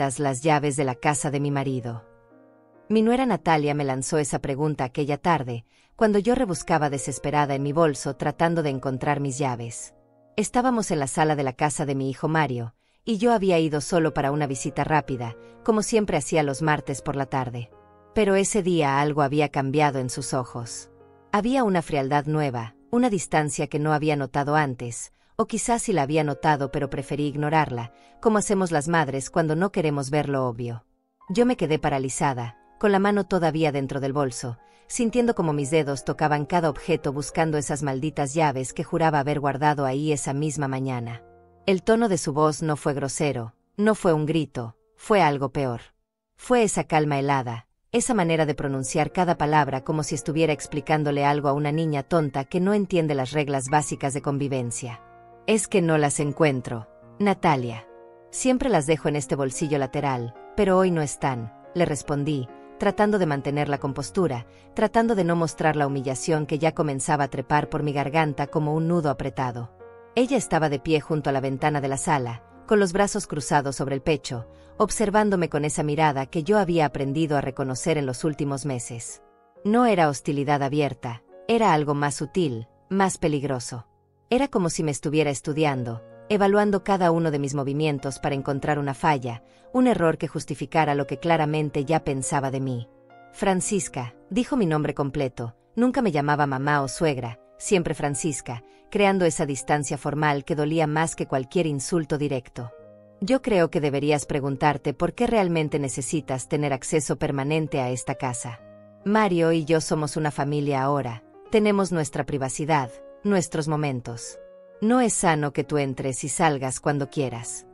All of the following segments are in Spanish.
necesitas las llaves de la casa de mi marido? Mi nuera Natalia me lanzó esa pregunta aquella tarde, cuando yo rebuscaba desesperada en mi bolso tratando de encontrar mis llaves. Estábamos en la sala de la casa de mi hijo Mario, y yo había ido solo para una visita rápida, como siempre hacía los martes por la tarde. Pero ese día algo había cambiado en sus ojos. Había una frialdad nueva, una distancia que no había notado antes, o quizás sí la había notado pero preferí ignorarla, como hacemos las madres cuando no queremos ver lo obvio. Yo me quedé paralizada, con la mano todavía dentro del bolso, sintiendo como mis dedos tocaban cada objeto buscando esas malditas llaves que juraba haber guardado ahí esa misma mañana. El tono de su voz no fue grosero, no fue un grito, fue algo peor. Fue esa calma helada, esa manera de pronunciar cada palabra como si estuviera explicándole algo a una niña tonta que no entiende las reglas básicas de convivencia. Es que no las encuentro, Natalia. Siempre las dejo en este bolsillo lateral, pero hoy no están, le respondí, tratando de mantener la compostura, tratando de no mostrar la humillación que ya comenzaba a trepar por mi garganta como un nudo apretado. Ella estaba de pie junto a la ventana de la sala, con los brazos cruzados sobre el pecho, observándome con esa mirada que yo había aprendido a reconocer en los últimos meses. No era hostilidad abierta, era algo más sutil, más peligroso. Era como si me estuviera estudiando, evaluando cada uno de mis movimientos para encontrar una falla, un error que justificara lo que claramente ya pensaba de mí. Francisca, dijo mi nombre completo, nunca me llamaba mamá o suegra, siempre Francisca, creando esa distancia formal que dolía más que cualquier insulto directo. Yo creo que deberías preguntarte por qué realmente necesitas tener acceso permanente a esta casa. Mario y yo somos una familia ahora, tenemos nuestra privacidad, nuestros momentos. No es sano que tú entres y salgas cuando quieras.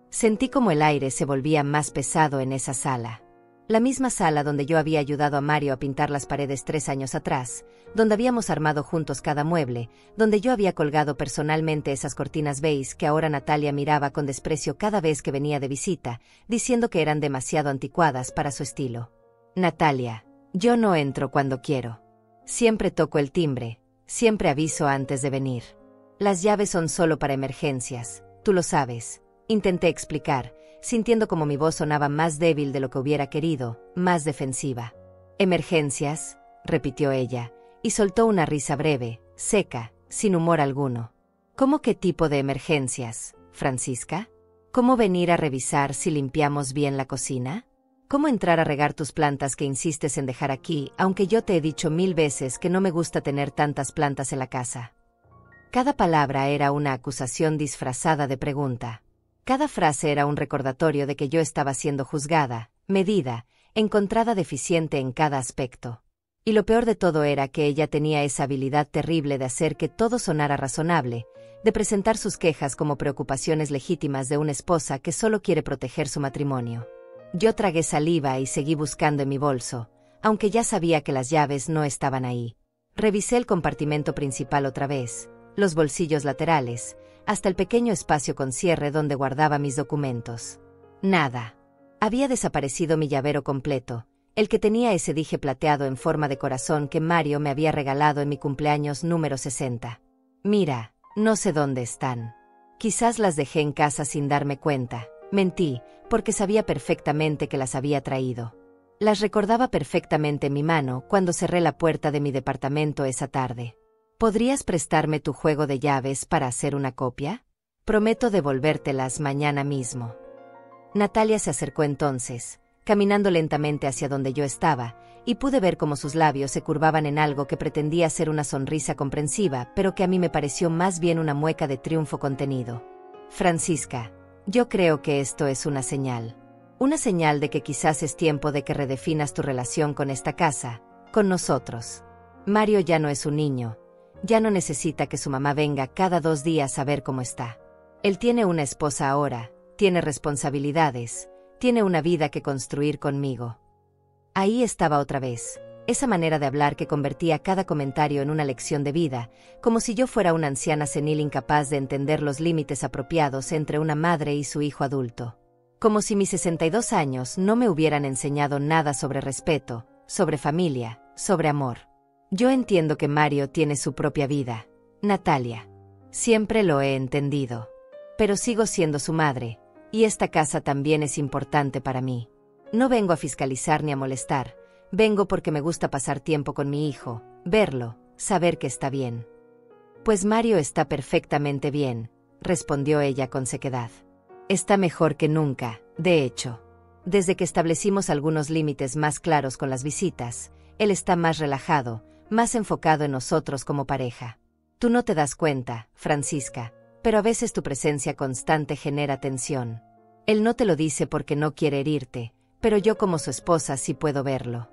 Sentí como el aire se volvía más pesado en esa sala. La misma sala donde yo había ayudado a Mario a pintar las paredes 3 años atrás, donde habíamos armado juntos cada mueble, donde yo había colgado personalmente esas cortinas beige que ahora Natalia miraba con desprecio cada vez que venía de visita, diciendo que eran demasiado anticuadas para su estilo. Natalia, yo no entro cuando quiero. Siempre toco el timbre, siempre aviso antes de venir. Las llaves son solo para emergencias, tú lo sabes, intenté explicar, sintiendo como mi voz sonaba más débil de lo que hubiera querido, más defensiva. «¿Emergencias?», repitió ella, y soltó una risa breve, seca, sin humor alguno. «¿Cómo qué tipo de emergencias, Francisca? ¿Cómo venir a revisar si limpiamos bien la cocina? ¿Cómo entrar a regar tus plantas que insistes en dejar aquí, aunque yo te he dicho 1000 veces que no me gusta tener tantas plantas en la casa?» Cada palabra era una acusación disfrazada de pregunta. Cada frase era un recordatorio de que yo estaba siendo juzgada, medida, encontrada deficiente en cada aspecto. Y lo peor de todo era que ella tenía esa habilidad terrible de hacer que todo sonara razonable, de presentar sus quejas como preocupaciones legítimas de una esposa que solo quiere proteger su matrimonio. Yo tragué saliva y seguí buscando en mi bolso, aunque ya sabía que las llaves no estaban ahí. Revisé el compartimento principal otra vez, los bolsillos laterales, hasta el pequeño espacio con cierre donde guardaba mis documentos. Nada. Había desaparecido mi llavero completo, el que tenía ese dije plateado en forma de corazón que Mario me había regalado en mi cumpleaños número 60. Mira, no sé dónde están. Quizás las dejé en casa sin darme cuenta. Mentí, porque sabía perfectamente que las había traído. Las recordaba perfectamente en mi mano cuando cerré la puerta de mi departamento esa tarde. ¿Podrías prestarme tu juego de llaves para hacer una copia? Prometo devolvértelas mañana mismo. Natalia se acercó entonces, caminando lentamente hacia donde yo estaba, y pude ver cómo sus labios se curvaban en algo que pretendía ser una sonrisa comprensiva, pero que a mí me pareció más bien una mueca de triunfo contenido. Francisca, yo creo que esto es una señal. Una señal de que quizás es tiempo de que redefinas tu relación con esta casa, con nosotros. Mario ya no es un niño. Ya no necesita que su mamá venga cada 2 días a ver cómo está. Él tiene una esposa ahora, tiene responsabilidades, tiene una vida que construir conmigo. Ahí estaba otra vez, esa manera de hablar que convertía cada comentario en una lección de vida, como si yo fuera una anciana senil incapaz de entender los límites apropiados entre una madre y su hijo adulto. Como si mis 62 años no me hubieran enseñado nada sobre respeto, sobre familia, sobre amor. Yo entiendo que Mario tiene su propia vida, Natalia. Siempre lo he entendido. Pero sigo siendo su madre, Y esta casa también es importante para mí. No vengo a fiscalizar ni a molestar. Vengo porque me gusta pasar tiempo con mi hijo, verlo, saber que está bien. Pues Mario está perfectamente bien, respondió ella con sequedad. Está mejor que nunca, de hecho. Desde que establecimos algunos límites más claros con las visitas, él está más relajado, más enfocado en nosotros como pareja. Tú no te das cuenta, Francisca, pero a veces tu presencia constante genera tensión. Él no te lo dice porque no quiere herirte, pero yo como su esposa sí puedo verlo.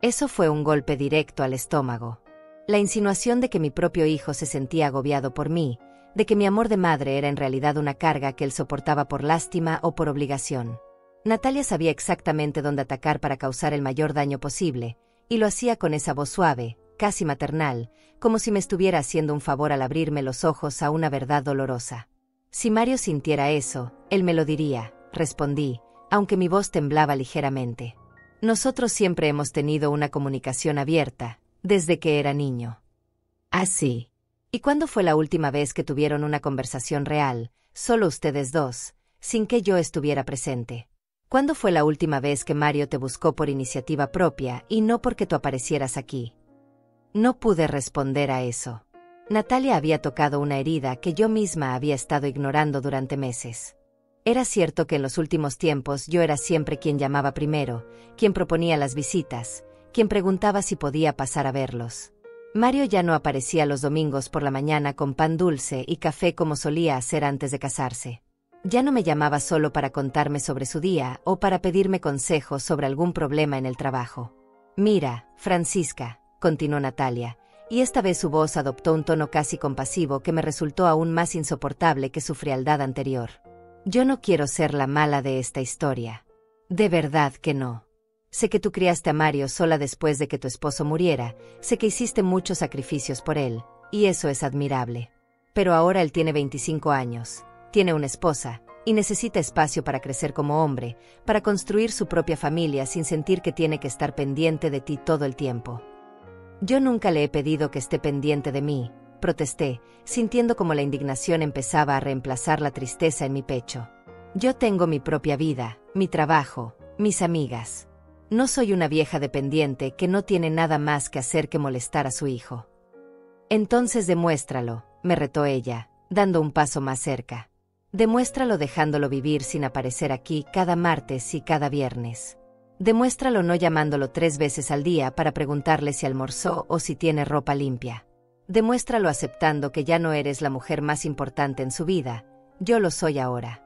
Eso fue un golpe directo al estómago. La insinuación de que mi propio hijo se sentía agobiado por mí, de que mi amor de madre era en realidad una carga que él soportaba por lástima o por obligación. Natalia sabía exactamente dónde atacar para causar el mayor daño posible, y lo hacía con esa voz suave, casi maternal, como si me estuviera haciendo un favor al abrirme los ojos a una verdad dolorosa. Si Mario sintiera eso, él me lo diría, respondí, aunque mi voz temblaba ligeramente. Nosotros siempre hemos tenido una comunicación abierta, desde que era niño. ¿Ah, sí? ¿Y cuándo fue la última vez que tuvieron una conversación real, solo ustedes dos, sin que yo estuviera presente? ¿Cuándo fue la última vez que Mario te buscó por iniciativa propia y no porque tú aparecieras aquí? No pude responder a eso. Natalia había tocado una herida que yo misma había estado ignorando durante meses. Era cierto que en los últimos tiempos yo era siempre quien llamaba primero, quien proponía las visitas, quien preguntaba si podía pasar a verlos. Mario ya no aparecía los domingos por la mañana con pan dulce y café como solía hacer antes de casarse. Ya no me llamaba solo para contarme sobre su día o para pedirme consejos sobre algún problema en el trabajo. Mira, Francisca, continuó Natalia, y esta vez su voz adoptó un tono casi compasivo que me resultó aún más insoportable que su frialdad anterior. Yo no quiero ser la mala de esta historia. De verdad que no. Sé que tú criaste a Mario sola después de que tu esposo muriera, sé que hiciste muchos sacrificios por él, y eso es admirable. Pero ahora él tiene 25 años, tiene una esposa, y necesita espacio para crecer como hombre, para construir su propia familia sin sentir que tiene que estar pendiente de ti todo el tiempo. Yo nunca le he pedido que esté pendiente de mí, protesté, sintiendo como la indignación empezaba a reemplazar la tristeza en mi pecho. Yo tengo mi propia vida, mi trabajo, mis amigas. No soy una vieja dependiente que no tiene nada más que hacer que molestar a su hijo. Entonces demuéstralo, me retó ella, dando un paso más cerca. Demuéstralo dejándolo vivir sin aparecer aquí cada martes y cada viernes. Demuéstralo no llamándolo 3 veces al día para preguntarle si almorzó o si tiene ropa limpia. Demuéstralo aceptando que ya no eres la mujer más importante en su vida, yo lo soy ahora.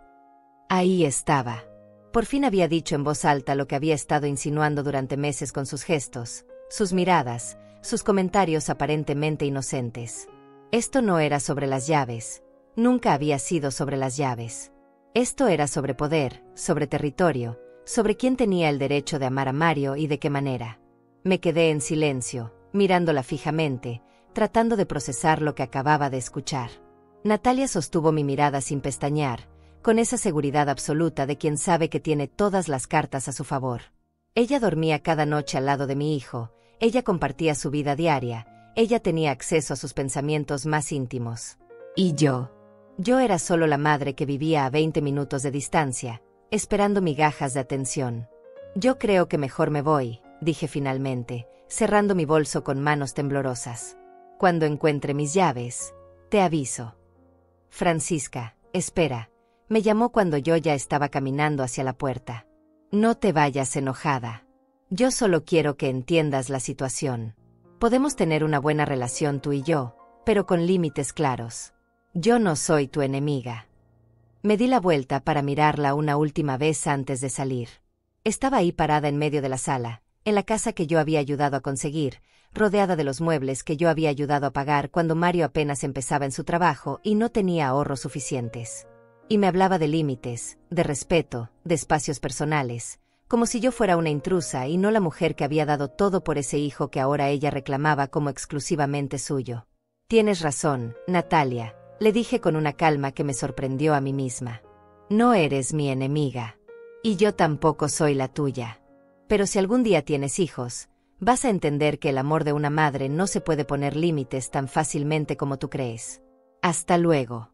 Ahí estaba. Por fin había dicho en voz alta lo que había estado insinuando durante meses con sus gestos, sus miradas, sus comentarios aparentemente inocentes. Esto no era sobre las llaves, nunca había sido sobre las llaves. Esto era sobre poder, sobre territorio, sobre quién tenía el derecho de amar a Mario y de qué manera. Me quedé en silencio, mirándola fijamente, tratando de procesar lo que acababa de escuchar. Natalia sostuvo mi mirada sin pestañear, con esa seguridad absoluta de quien sabe que tiene todas las cartas a su favor. Ella dormía cada noche al lado de mi hijo, ella compartía su vida diaria, ella tenía acceso a sus pensamientos más íntimos. ¿Y yo? Yo era solo la madre que vivía a 20 minutos de distancia, esperando migajas de atención. Yo creo que mejor me voy, dije finalmente, cerrando mi bolso con manos temblorosas. Cuando encuentre mis llaves, te aviso. Francisca, espera, me llamó cuando yo ya estaba caminando hacia la puerta. No te vayas enojada. Yo solo quiero que entiendas la situación. Podemos tener una buena relación tú y yo, pero con límites claros. Yo no soy tu enemiga. Me di la vuelta para mirarla una última vez antes de salir. Estaba ahí parada en medio de la sala, en la casa que yo había ayudado a conseguir, rodeada de los muebles que yo había ayudado a pagar cuando Mario apenas empezaba en su trabajo y no tenía ahorros suficientes. Y me hablaba de límites, de respeto, de espacios personales, como si yo fuera una intrusa y no la mujer que había dado todo por ese hijo que ahora ella reclamaba como exclusivamente suyo. Tienes razón, Natalia, le dije con una calma que me sorprendió a mí misma. No eres mi enemiga. Y yo tampoco soy la tuya. Pero si algún día tienes hijos, vas a entender que el amor de una madre no se puede poner límites tan fácilmente como tú crees. Hasta luego.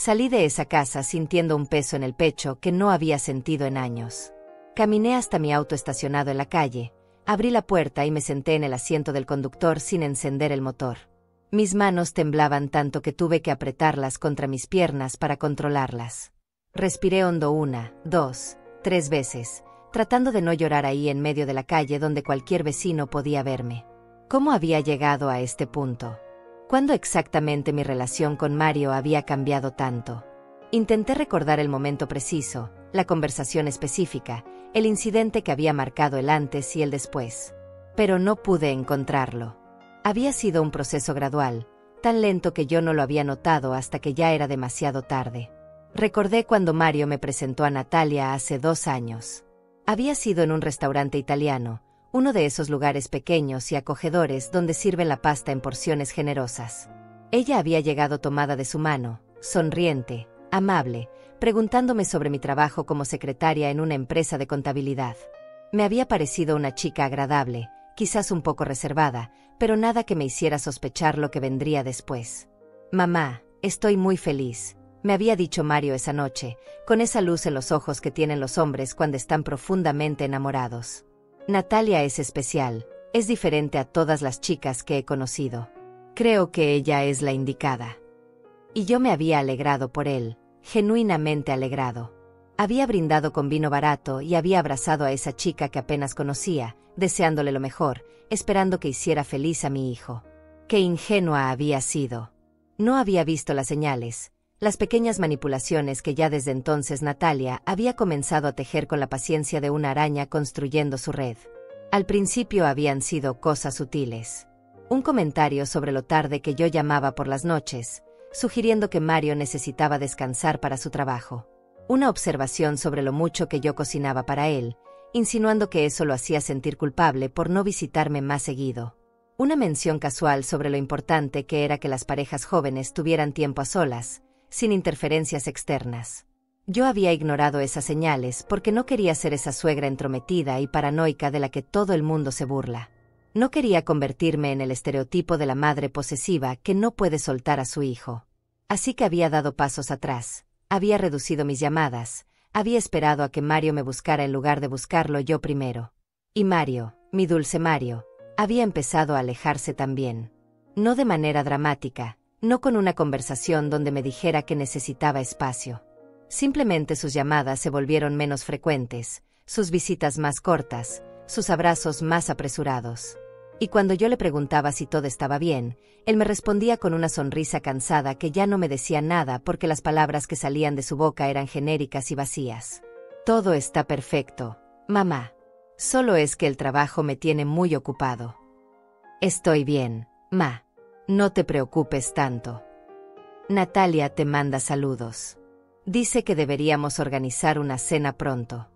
Salí de esa casa sintiendo un peso en el pecho que no había sentido en años. Caminé hasta mi auto estacionado en la calle, abrí la puerta y me senté en el asiento del conductor sin encender el motor. Mis manos temblaban tanto que tuve que apretarlas contra mis piernas para controlarlas. Respiré hondo 1, 2, 3 veces, tratando de no llorar ahí en medio de la calle donde cualquier vecino podía verme. ¿Cómo había llegado a este punto? ¿Cuándo exactamente mi relación con Mario había cambiado tanto? Intenté recordar el momento preciso, la conversación específica, el incidente que había marcado el antes y el después. Pero no pude encontrarlo. Había sido un proceso gradual, tan lento que yo no lo había notado hasta que ya era demasiado tarde. Recordé cuando Mario me presentó a Natalia hace 2 años. Había sido en un restaurante italiano, uno de esos lugares pequeños y acogedores donde sirven la pasta en porciones generosas. Ella había llegado tomada de su mano, sonriente, amable, preguntándome sobre mi trabajo como secretaria en una empresa de contabilidad. Me había parecido una chica agradable, quizás un poco reservada, pero nada que me hiciera sospechar lo que vendría después. «Mamá, estoy muy feliz», me había dicho Mario esa noche, con esa luz en los ojos que tienen los hombres cuando están profundamente enamorados. Natalia es especial, es diferente a todas las chicas que he conocido. Creo que ella es la indicada. Y yo me había alegrado por él, genuinamente alegrado. Había brindado con vino barato y había abrazado a esa chica que apenas conocía, deseándole lo mejor, esperando que hiciera feliz a mi hijo. Qué ingenua había sido. No había visto las señales, las pequeñas manipulaciones que ya desde entonces Natalia había comenzado a tejer con la paciencia de una araña construyendo su red. Al principio habían sido cosas sutiles. Un comentario sobre lo tarde que yo llamaba por las noches, sugiriendo que Mario necesitaba descansar para su trabajo. Una observación sobre lo mucho que yo cocinaba para él, insinuando que eso lo hacía sentir culpable por no visitarme más seguido. Una mención casual sobre lo importante que era que las parejas jóvenes tuvieran tiempo a solas, sin interferencias externas. Yo había ignorado esas señales porque no quería ser esa suegra entrometida y paranoica de la que todo el mundo se burla. No quería convertirme en el estereotipo de la madre posesiva que no puede soltar a su hijo. Así que había dado pasos atrás, había reducido mis llamadas, había esperado a que Mario me buscara en lugar de buscarlo yo primero. Y Mario, mi dulce Mario, había empezado a alejarse también. No de manera dramática, no con una conversación donde me dijera que necesitaba espacio. Simplemente sus llamadas se volvieron menos frecuentes, sus visitas más cortas, sus abrazos más apresurados. Y cuando yo le preguntaba si todo estaba bien, él me respondía con una sonrisa cansada que ya no me decía nada porque las palabras que salían de su boca eran genéricas y vacías. Todo está perfecto, mamá. Solo es que el trabajo me tiene muy ocupado. Estoy bien, ma. No te preocupes tanto. Natalia te manda saludos. Dice que deberíamos organizar una cena pronto.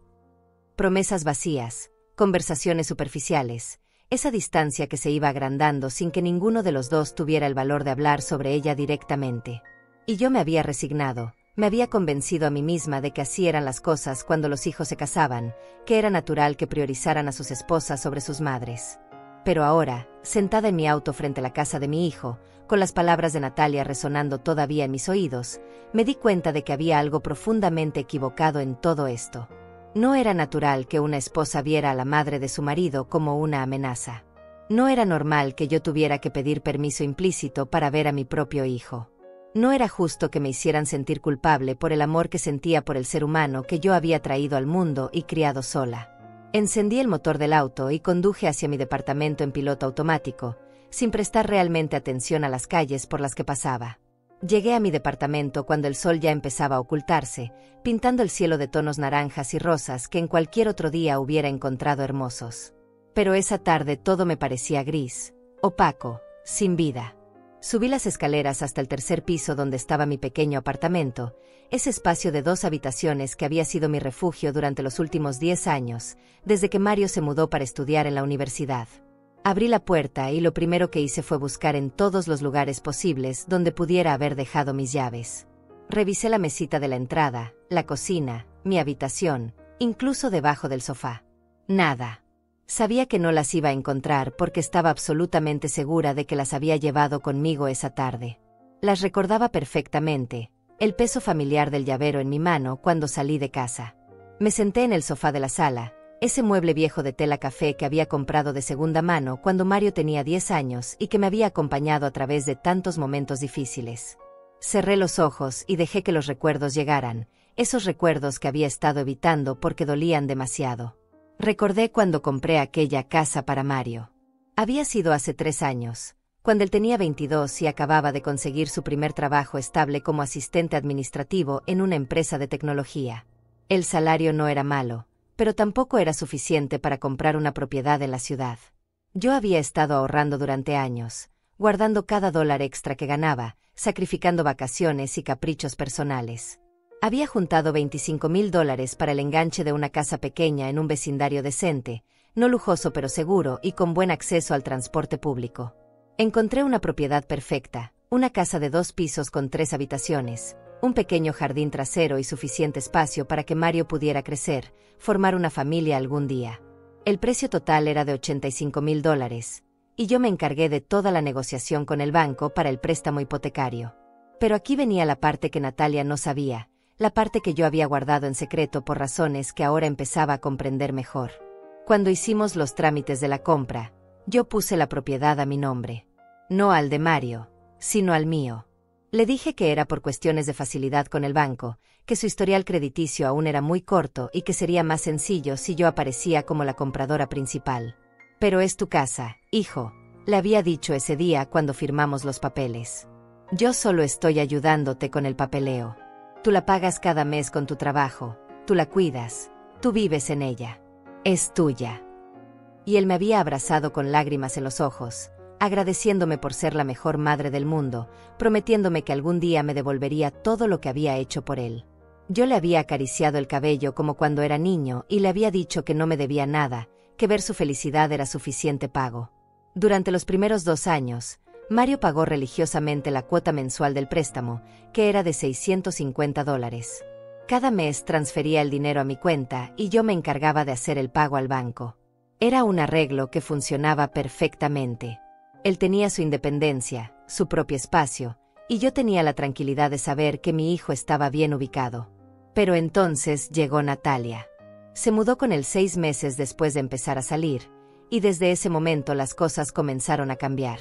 Promesas vacías, conversaciones superficiales, esa distancia que se iba agrandando sin que ninguno de los dos tuviera el valor de hablar sobre ella directamente. Y yo me había resignado, me había convencido a mí misma de que así eran las cosas cuando los hijos se casaban, que era natural que priorizaran a sus esposas sobre sus madres. Pero ahora, sentada en mi auto frente a la casa de mi hijo, con las palabras de Natalia resonando todavía en mis oídos, me di cuenta de que había algo profundamente equivocado en todo esto. No era natural que una esposa viera a la madre de su marido como una amenaza. No era normal que yo tuviera que pedir permiso implícito para ver a mi propio hijo. No era justo que me hicieran sentir culpable por el amor que sentía por el ser humano que yo había traído al mundo y criado sola. Encendí el motor del auto y conduje hacia mi departamento en piloto automático, sin prestar realmente atención a las calles por las que pasaba. Llegué a mi departamento cuando el sol ya empezaba a ocultarse, pintando el cielo de tonos naranjas y rosas que en cualquier otro día hubiera encontrado hermosos. Pero esa tarde todo me parecía gris, opaco, sin vida. Subí las escaleras hasta el 3er piso donde estaba mi pequeño apartamento, ese espacio de 2 habitaciones que había sido mi refugio durante los últimos 10 años, desde que Mario se mudó para estudiar en la universidad. Abrí la puerta y lo primero que hice fue buscar en todos los lugares posibles donde pudiera haber dejado mis llaves. Revisé la mesita de la entrada, la cocina, mi habitación, incluso debajo del sofá. Nada. Sabía que no las iba a encontrar porque estaba absolutamente segura de que las había llevado conmigo esa tarde. Las recordaba perfectamente, el peso familiar del llavero en mi mano cuando salí de casa. Me senté en el sofá de la sala, ese mueble viejo de tela café que había comprado de segunda mano cuando Mario tenía 10 años y que me había acompañado a través de tantos momentos difíciles. Cerré los ojos y dejé que los recuerdos llegaran, esos recuerdos que había estado evitando porque dolían demasiado. Recordé cuando compré aquella casa para Mario. Había sido hace 3 años, cuando él tenía 22 y acababa de conseguir su primer trabajo estable como asistente administrativo en una empresa de tecnología. El salario no era malo, pero tampoco era suficiente para comprar una propiedad en la ciudad. Yo había estado ahorrando durante años, guardando cada dólar extra que ganaba, sacrificando vacaciones y caprichos personales. Había juntado $25,000 para el enganche de una casa pequeña en un vecindario decente, no lujoso pero seguro y con buen acceso al transporte público. Encontré una propiedad perfecta, una casa de 2 pisos con 3 habitaciones, un pequeño jardín trasero y suficiente espacio para que Mario pudiera crecer, formar una familia algún día. El precio total era de $85,000, y yo me encargué de toda la negociación con el banco para el préstamo hipotecario. Pero aquí venía la parte que Natalia no sabía, la parte que yo había guardado en secreto por razones que ahora empezaba a comprender mejor. Cuando hicimos los trámites de la compra, yo puse la propiedad a mi nombre. No al de Mario, sino al mío. Le dije que era por cuestiones de facilidad con el banco, que su historial crediticio aún era muy corto y que sería más sencillo si yo aparecía como la compradora principal. Pero es tu casa, hijo, le había dicho ese día cuando firmamos los papeles. Yo solo estoy ayudándote con el papeleo. Tú la pagas cada mes con tu trabajo, tú la cuidas, tú vives en ella. Es tuya. Y él me había abrazado con lágrimas en los ojos, agradeciéndome por ser la mejor madre del mundo, prometiéndome que algún día me devolvería todo lo que había hecho por él. Yo le había acariciado el cabello como cuando era niño y le había dicho que no me debía nada, que ver su felicidad era suficiente pago. Durante los primeros 2 años, Mario pagó religiosamente la cuota mensual del préstamo, que era de $650. Cada mes transfería el dinero a mi cuenta y yo me encargaba de hacer el pago al banco. Era un arreglo que funcionaba perfectamente. Él tenía su independencia, su propio espacio, y yo tenía la tranquilidad de saber que mi hijo estaba bien ubicado. Pero entonces llegó Natalia. Se mudó con él 6 meses después de empezar a salir, y desde ese momento las cosas comenzaron a cambiar.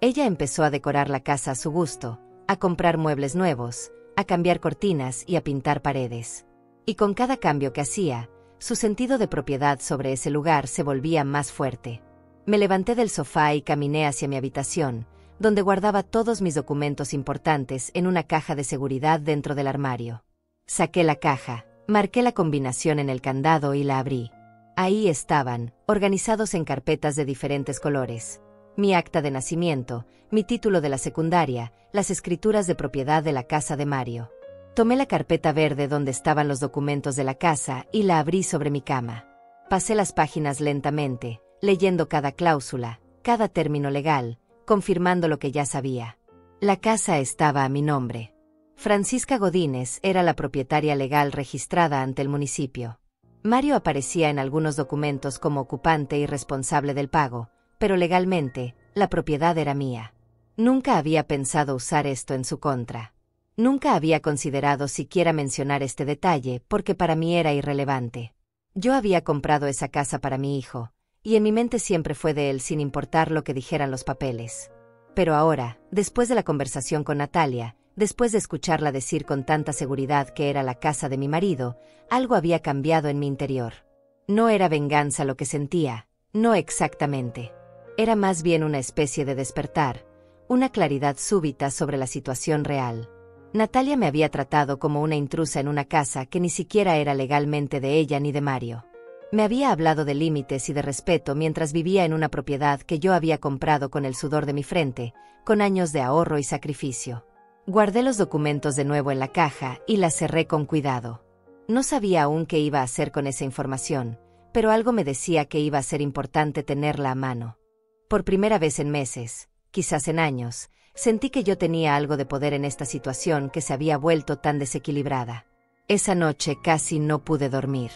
Ella empezó a decorar la casa a su gusto, a comprar muebles nuevos, a cambiar cortinas y a pintar paredes. Y con cada cambio que hacía, su sentido de propiedad sobre ese lugar se volvía más fuerte. Me levanté del sofá y caminé hacia mi habitación, donde guardaba todos mis documentos importantes en una caja de seguridad dentro del armario. Saqué la caja, marqué la combinación en el candado y la abrí. Ahí estaban, organizados en carpetas de diferentes colores. Mi acta de nacimiento, mi título de la secundaria, las escrituras de propiedad de la casa de Mario. Tomé la carpeta verde donde estaban los documentos de la casa y la abrí sobre mi cama. Pasé las páginas lentamente, leyendo cada cláusula, cada término legal, confirmando lo que ya sabía. La casa estaba a mi nombre. Francisca Godínez era la propietaria legal registrada ante el municipio. Mario aparecía en algunos documentos como ocupante y responsable del pago, pero legalmente, la propiedad era mía. Nunca había pensado usar esto en su contra. Nunca había considerado siquiera mencionar este detalle porque para mí era irrelevante. Yo había comprado esa casa para mi hijo, y en mi mente siempre fue de él sin importar lo que dijeran los papeles. Pero ahora, después de la conversación con Natalia, después de escucharla decir con tanta seguridad que era la casa de mi marido, algo había cambiado en mi interior. No era venganza lo que sentía, no exactamente. Era más bien una especie de despertar, una claridad súbita sobre la situación real. Natalia me había tratado como una intrusa en una casa que ni siquiera era legalmente de ella ni de Mario. Me había hablado de límites y de respeto mientras vivía en una propiedad que yo había comprado con el sudor de mi frente, con años de ahorro y sacrificio. Guardé los documentos de nuevo en la caja y la cerré con cuidado. No sabía aún qué iba a hacer con esa información, pero algo me decía que iba a ser importante tenerla a mano. Por primera vez en meses, quizás en años, sentí que yo tenía algo de poder en esta situación que se había vuelto tan desequilibrada. Esa noche casi no pude dormir.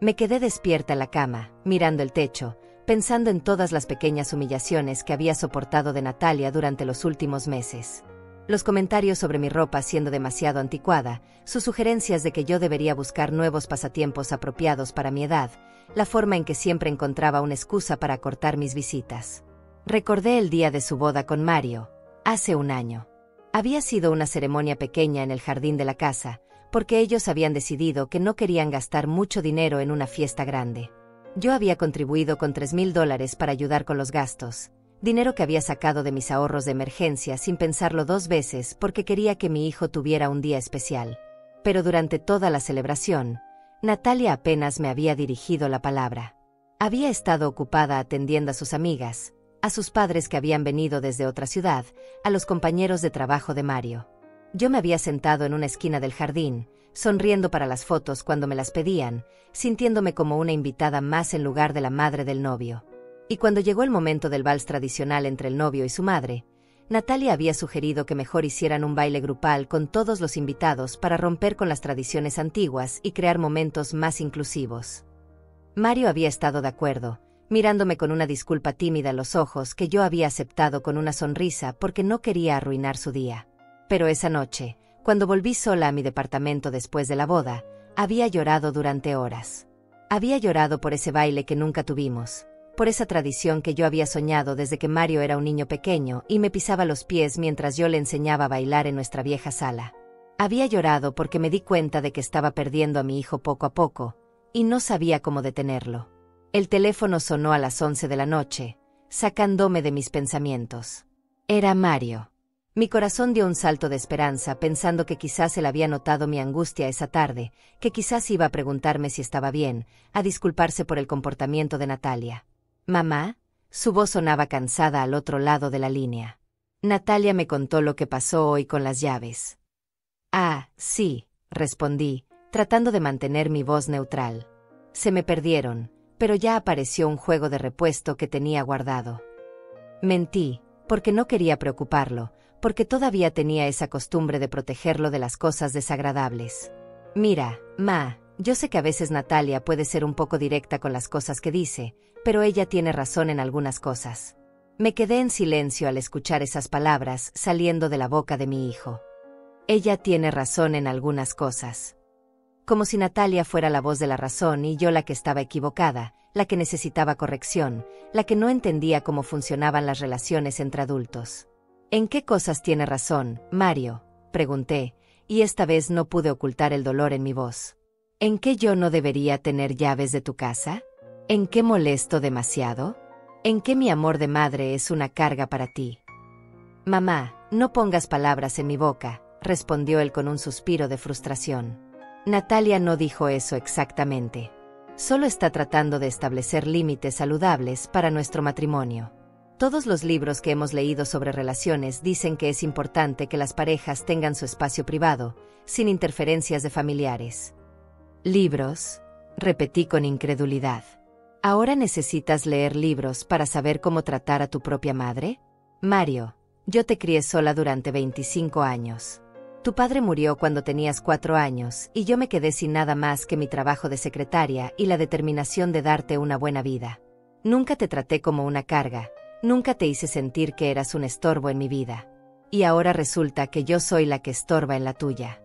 Me quedé despierta en la cama, mirando el techo, pensando en todas las pequeñas humillaciones que había soportado de Natalia durante los últimos meses. Los comentarios sobre mi ropa siendo demasiado anticuada, sus sugerencias de que yo debería buscar nuevos pasatiempos apropiados para mi edad, la forma en que siempre encontraba una excusa para acortar mis visitas. Recordé el día de su boda con Mario, hace un año. Había sido una ceremonia pequeña en el jardín de la casa, porque ellos habían decidido que no querían gastar mucho dinero en una fiesta grande. Yo había contribuido con $3,000 para ayudar con los gastos, dinero que había sacado de mis ahorros de emergencia sin pensarlo 2 veces porque quería que mi hijo tuviera un día especial. Pero durante toda la celebración, Natalia apenas me había dirigido la palabra. Había estado ocupada atendiendo a sus amigas, a sus padres que habían venido desde otra ciudad, a los compañeros de trabajo de Mario. Yo me había sentado en una esquina del jardín, sonriendo para las fotos cuando me las pedían, sintiéndome como una invitada más en lugar de la madre del novio. Y cuando llegó el momento del vals tradicional entre el novio y su madre, Natalia había sugerido que mejor hicieran un baile grupal con todos los invitados para romper con las tradiciones antiguas y crear momentos más inclusivos. Mario había estado de acuerdo, mirándome con una disculpa tímida en los ojos que yo había aceptado con una sonrisa porque no quería arruinar su día. Pero esa noche, cuando volví sola a mi departamento después de la boda, había llorado durante horas. Había llorado por ese baile que nunca tuvimos, por esa tradición que yo había soñado desde que Mario era un niño pequeño y me pisaba los pies mientras yo le enseñaba a bailar en nuestra vieja sala. Había llorado porque me di cuenta de que estaba perdiendo a mi hijo poco a poco, y no sabía cómo detenerlo. El teléfono sonó a las 11 de la noche, sacándome de mis pensamientos. Era Mario. Mi corazón dio un salto de esperanza pensando que quizás él había notado mi angustia esa tarde, que quizás iba a preguntarme si estaba bien, a disculparse por el comportamiento de Natalia. «Mamá», su voz sonaba cansada al otro lado de la línea. Natalia me contó lo que pasó hoy con las llaves. «Ah, sí», respondí, tratando de mantener mi voz neutral. «Se me perdieron, pero ya apareció un juego de repuesto que tenía guardado». Mentí, porque no quería preocuparlo, porque todavía tenía esa costumbre de protegerlo de las cosas desagradables. «Mira, Ma, yo sé que a veces Natalia puede ser un poco directa con las cosas que dice, pero ella tiene razón en algunas cosas». Me quedé en silencio al escuchar esas palabras saliendo de la boca de mi hijo. Ella tiene razón en algunas cosas. Como si Natalia fuera la voz de la razón y yo la que estaba equivocada, la que necesitaba corrección, la que no entendía cómo funcionaban las relaciones entre adultos. «¿En qué cosas tiene razón, Mario?», pregunté, y esta vez no pude ocultar el dolor en mi voz. «¿En qué yo no debería tener llaves de tu casa? ¿En qué molesto demasiado? ¿En qué mi amor de madre es una carga para ti?» «Mamá, no pongas palabras en mi boca», respondió él con un suspiro de frustración. «Natalia no dijo eso exactamente. Solo está tratando de establecer límites saludables para nuestro matrimonio. Todos los libros que hemos leído sobre relaciones dicen que es importante que las parejas tengan su espacio privado, sin interferencias de familiares». «¿Libros?», repetí con incredulidad. «¿Ahora necesitas leer libros para saber cómo tratar a tu propia madre? Mario, yo te crié sola durante 25 años. Tu padre murió cuando tenías 4 años y yo me quedé sin nada más que mi trabajo de secretaria y la determinación de darte una buena vida. Nunca te traté como una carga, nunca te hice sentir que eras un estorbo en mi vida. Y ahora resulta que yo soy la que estorba en la tuya».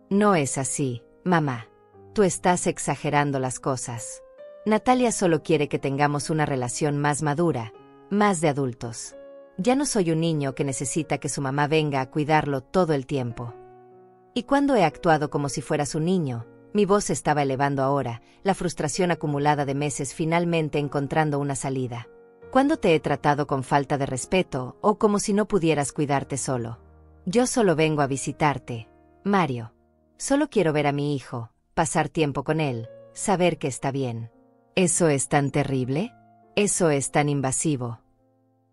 «No es así, mamá. Tú estás exagerando las cosas. Natalia solo quiere que tengamos una relación más madura, más de adultos. Ya no soy un niño que necesita que su mamá venga a cuidarlo todo el tiempo». «¿Y cuándo he actuado como si fueras un niño?», mi voz se estaba elevando ahora, la frustración acumulada de meses finalmente encontrando una salida. «¿Cuándo te he tratado con falta de respeto o como si no pudieras cuidarte solo? Yo solo vengo a visitarte, Mario. Solo quiero ver a mi hijo, pasar tiempo con él, saber que está bien». «¿Eso es tan terrible? ¿Eso es tan invasivo?».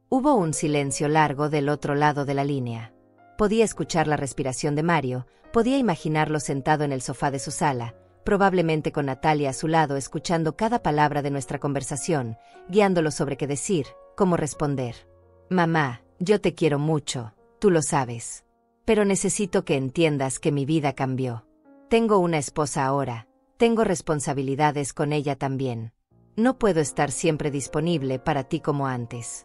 Hubo un silencio largo del otro lado de la línea. Podía escuchar la respiración de Mario, podía imaginarlo sentado en el sofá de su sala, probablemente con Natalia a su lado escuchando cada palabra de nuestra conversación, guiándolo sobre qué decir, cómo responder. «Mamá, yo te quiero mucho, tú lo sabes. Pero necesito que entiendas que mi vida cambió. Tengo una esposa ahora, tengo responsabilidades con ella también. No puedo estar siempre disponible para ti como antes».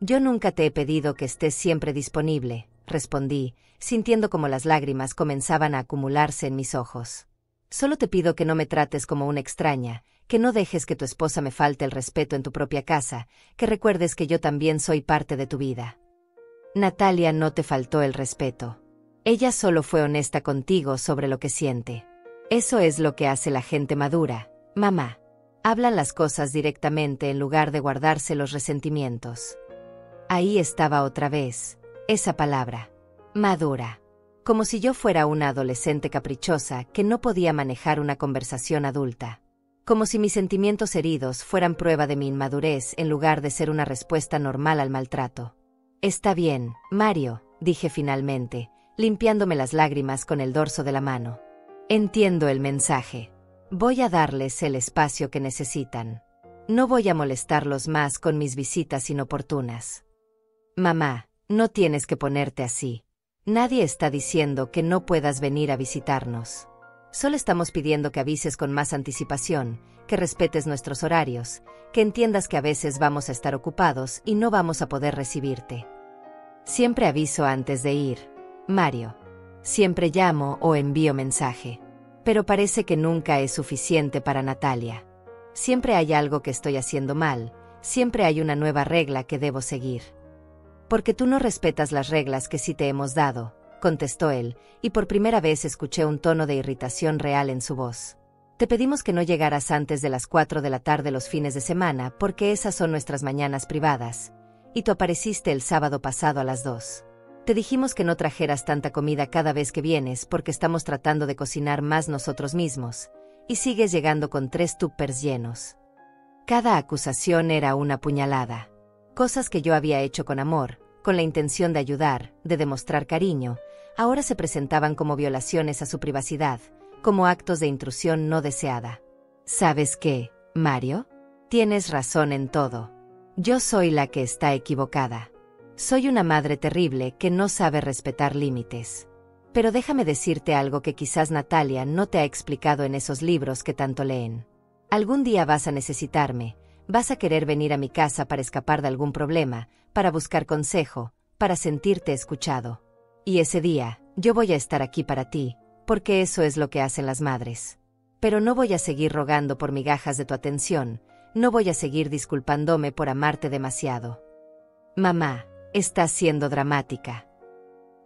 «Yo nunca te he pedido que estés siempre disponible», respondí, sintiendo como las lágrimas comenzaban a acumularse en mis ojos. Solo te pido que no me trates como una extraña, que no dejes que tu esposa me falte el respeto en tu propia casa, que recuerdes que yo también soy parte de tu vida. Natalia no te faltó el respeto. Ella solo fue honesta contigo sobre lo que siente. Eso es lo que hace la gente madura, mamá. Hablan las cosas directamente en lugar de guardarse los resentimientos. Ahí estaba otra vez, esa palabra, madura. Como si yo fuera una adolescente caprichosa que no podía manejar una conversación adulta. Como si mis sentimientos heridos fueran prueba de mi inmadurez en lugar de ser una respuesta normal al maltrato. Está bien, Mario, dije finalmente, limpiándome las lágrimas con el dorso de la mano. Entiendo el mensaje. Voy a darles el espacio que necesitan. No voy a molestarlos más con mis visitas inoportunas. Mamá, no tienes que ponerte así. Nadie está diciendo que no puedas venir a visitarnos. Solo estamos pidiendo que avises con más anticipación, que respetes nuestros horarios, que entiendas que a veces vamos a estar ocupados y no vamos a poder recibirte. Siempre aviso antes de ir, Mario. Siempre llamo o envío mensaje. Pero parece que nunca es suficiente para Natalia. Siempre hay algo que estoy haciendo mal, siempre hay una nueva regla que debo seguir. Porque tú no respetas las reglas que sí te hemos dado, contestó él, y por primera vez escuché un tono de irritación real en su voz. Te pedimos que no llegaras antes de las 4 de la tarde los fines de semana porque esas son nuestras mañanas privadas, y tú apareciste el sábado pasado a las 2. Te dijimos que no trajeras tanta comida cada vez que vienes porque estamos tratando de cocinar más nosotros mismos, y sigues llegando con 3 tuppers llenos. Cada acusación era una puñalada. Cosas que yo había hecho con amor, con la intención de ayudar, de demostrar cariño, ahora se presentaban como violaciones a su privacidad, como actos de intrusión no deseada. ¿Sabes qué, Mario? Tienes razón en todo. Yo soy la que está equivocada. Soy una madre terrible que no sabe respetar límites. Pero déjame decirte algo que quizás Natalia no te ha explicado en esos libros que tanto leen. Algún día vas a necesitarme, vas a querer venir a mi casa para escapar de algún problema, para buscar consejo, para sentirte escuchado. Y ese día, yo voy a estar aquí para ti, porque eso es lo que hacen las madres. Pero no voy a seguir rogando por migajas de tu atención, no voy a seguir disculpándome por amarte demasiado. Mamá, estás siendo dramática.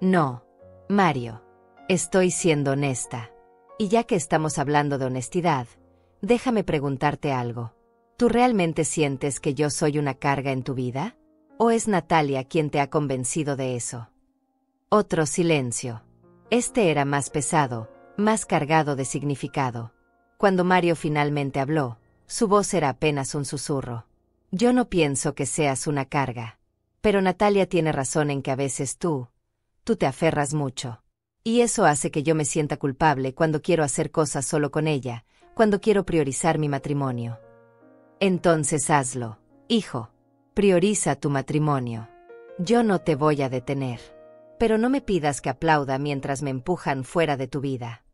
No, Mario. Estoy siendo honesta. Y ya que estamos hablando de honestidad, déjame preguntarte algo. ¿Tú realmente sientes que yo soy una carga en tu vida? ¿O es Natalia quien te ha convencido de eso? Otro silencio. Este era más pesado, más cargado de significado. Cuando Mario finalmente habló, su voz era apenas un susurro. Yo no pienso que seas una carga. Pero Natalia tiene razón en que a veces tú te aferras mucho. Y eso hace que yo me sienta culpable cuando quiero hacer cosas solo con ella, cuando quiero priorizar mi matrimonio. Entonces hazlo, hijo. Prioriza tu matrimonio. Yo no te voy a detener. Pero no me pidas que aplauda mientras me empujan fuera de tu vida.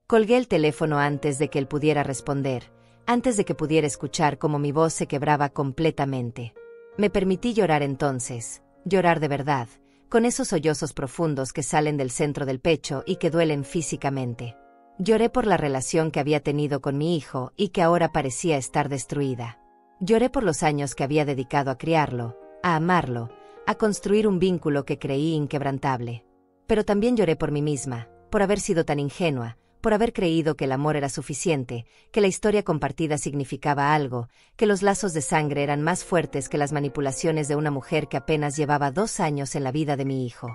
Colgué el teléfono antes de que él pudiera responder, antes de que pudiera escuchar cómo mi voz se quebraba completamente. Me permití llorar entonces, llorar de verdad, con esos sollozos profundos que salen del centro del pecho y que duelen físicamente. Lloré por la relación que había tenido con mi hijo y que ahora parecía estar destruida. Lloré por los años que había dedicado a criarlo, a amarlo, a construir un vínculo que creí inquebrantable. Pero también lloré por mí misma, por haber sido tan ingenua, por haber creído que el amor era suficiente, que la historia compartida significaba algo, que los lazos de sangre eran más fuertes que las manipulaciones de una mujer que apenas llevaba 2 años en la vida de mi hijo.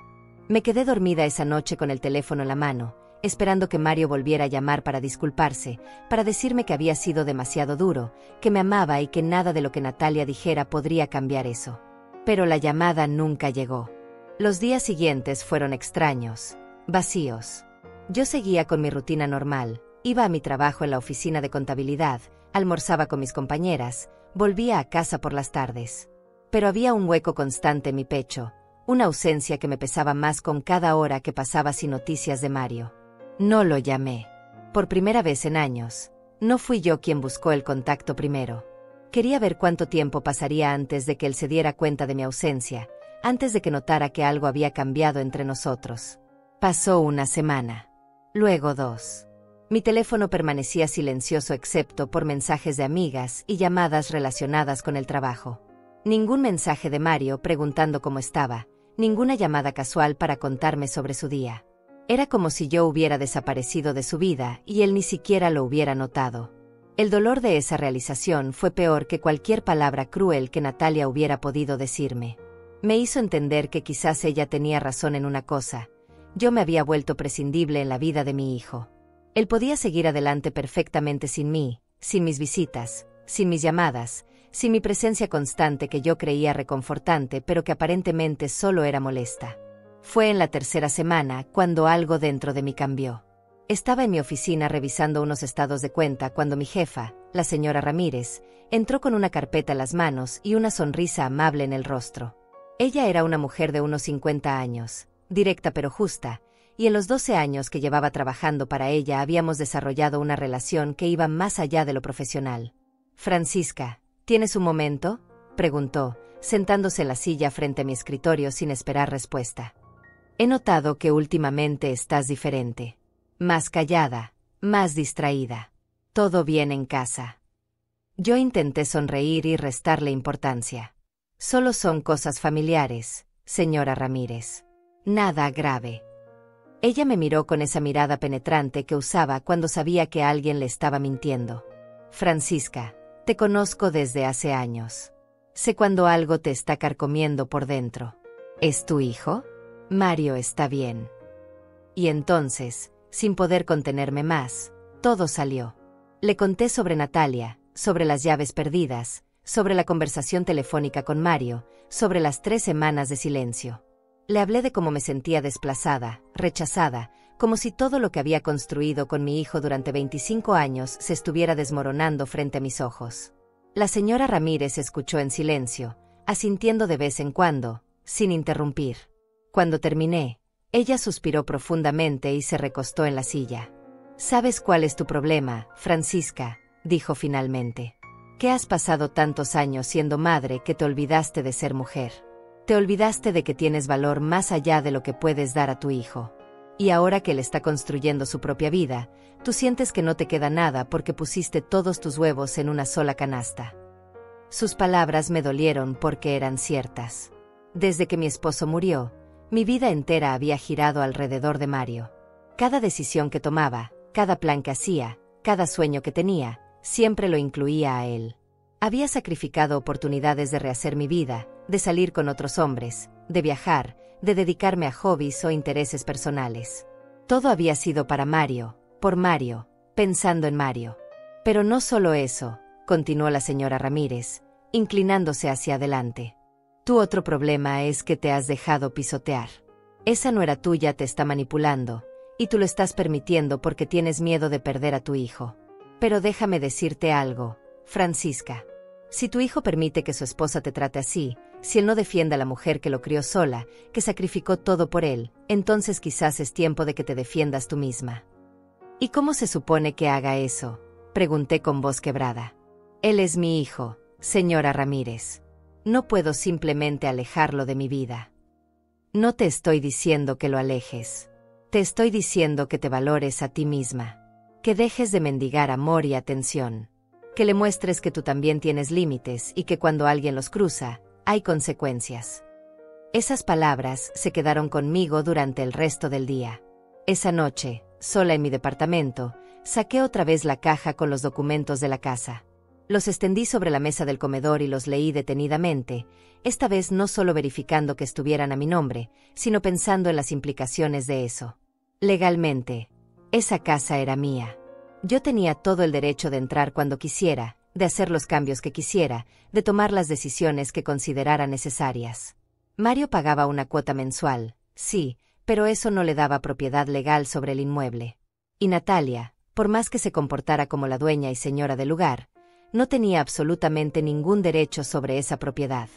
Me quedé dormida esa noche con el teléfono en la mano, esperando que Mario volviera a llamar para disculparse, para decirme que había sido demasiado duro, que me amaba y que nada de lo que Natalia dijera podría cambiar eso. Pero la llamada nunca llegó. Los días siguientes fueron extraños, vacíos. Yo seguía con mi rutina normal, iba a mi trabajo en la oficina de contabilidad, almorzaba con mis compañeras, volvía a casa por las tardes. Pero había un hueco constante en mi pecho, una ausencia que me pesaba más con cada hora que pasaba sin noticias de Mario. No lo llamé. Por primera vez en años, no fui yo quien buscó el contacto primero. Quería ver cuánto tiempo pasaría antes de que él se diera cuenta de mi ausencia, antes de que notara que algo había cambiado entre nosotros. Pasó una semana. Luego 2. Mi teléfono permanecía silencioso excepto por mensajes de amigas y llamadas relacionadas con el trabajo. Ningún mensaje de Mario preguntando cómo estaba, ninguna llamada casual para contarme sobre su día. Era como si yo hubiera desaparecido de su vida y él ni siquiera lo hubiera notado. El dolor de esa realización fue peor que cualquier palabra cruel que Natalia hubiera podido decirme. Me hizo entender que quizás ella tenía razón en una cosa: yo me había vuelto prescindible en la vida de mi hijo. Él podía seguir adelante perfectamente sin mí, sin mis visitas, sin mis llamadas, sin mi presencia constante que yo creía reconfortante pero que aparentemente solo era molesta. Fue en la tercera semana cuando algo dentro de mí cambió. Estaba en mi oficina revisando unos estados de cuenta cuando mi jefa, la señora Ramírez, entró con una carpeta en las manos y una sonrisa amable en el rostro. Ella era una mujer de unos 50 años, directa pero justa, y en los 12 años que llevaba trabajando para ella habíamos desarrollado una relación que iba más allá de lo profesional. «Francisca, ¿tienes un momento?», preguntó, sentándose en la silla frente a mi escritorio sin esperar respuesta. «He notado que últimamente estás diferente. Más callada, más distraída. ¿Todo bien en casa?». Yo intenté sonreír y restarle importancia. «Solo son cosas familiares, señora Ramírez. Nada grave». Ella me miró con esa mirada penetrante que usaba cuando sabía que alguien le estaba mintiendo. «Francisca, te conozco desde hace años. Sé cuando algo te está carcomiendo por dentro. ¿Es tu hijo? Mario está bien». Y entonces, sin poder contenerme más, todo salió. Le conté sobre Natalia, sobre las llaves perdidas, sobre la conversación telefónica con Mario, sobre las 3 semanas de silencio. Le hablé de cómo me sentía desplazada, rechazada, como si todo lo que había construido con mi hijo durante 25 años se estuviera desmoronando frente a mis ojos. La señora Ramírez escuchó en silencio, asintiendo de vez en cuando, sin interrumpir. Cuando terminé, ella suspiró profundamente y se recostó en la silla. «¿Sabes cuál es tu problema, Francisca?», dijo finalmente. «Que has pasado tantos años siendo madre que te olvidaste de ser mujer. Te olvidaste de que tienes valor más allá de lo que puedes dar a tu hijo. Y ahora que él está construyendo su propia vida, tú sientes que no te queda nada porque pusiste todos tus huevos en una sola canasta». Sus palabras me dolieron porque eran ciertas. Desde que mi esposo murió, mi vida entera había girado alrededor de Mario. Cada decisión que tomaba, cada plan que hacía, cada sueño que tenía, siempre lo incluía a él. Había sacrificado oportunidades de rehacer mi vida, de salir con otros hombres, de viajar, de dedicarme a hobbies o intereses personales. Todo había sido para Mario, por Mario, pensando en Mario. Pero no solo eso, continuó la señora Ramírez, inclinándose hacia adelante. Tu otro problema es que te has dejado pisotear. Esa no era tuya, te está manipulando, y tú lo estás permitiendo porque tienes miedo de perder a tu hijo. Pero déjame decirte algo, Francisca. Si tu hijo permite que su esposa te trate así, si él no defiende a la mujer que lo crió sola, que sacrificó todo por él, entonces quizás es tiempo de que te defiendas tú misma. ¿Y cómo se supone que haga eso?, pregunté con voz quebrada. Él es mi hijo, señora Ramírez. No puedo simplemente alejarlo de mi vida. No te estoy diciendo que lo alejes. Te estoy diciendo que te valores a ti misma. Que dejes de mendigar amor y atención. Que le muestres que tú también tienes límites y que cuando alguien los cruza, hay consecuencias. Esas palabras se quedaron conmigo durante el resto del día. Esa noche, sola en mi departamento, saqué otra vez la caja con los documentos de la casa. Los extendí sobre la mesa del comedor y los leí detenidamente, esta vez no solo verificando que estuvieran a mi nombre, sino pensando en las implicaciones de eso. Legalmente, esa casa era mía. Yo tenía todo el derecho de entrar cuando quisiera, de hacer los cambios que quisiera, de tomar las decisiones que considerara necesarias. Mario pagaba una cuota mensual, sí, pero eso no le daba propiedad legal sobre el inmueble. Y Natalia, por más que se comportara como la dueña y señora del lugar, no tenía absolutamente ningún derecho sobre esa propiedad.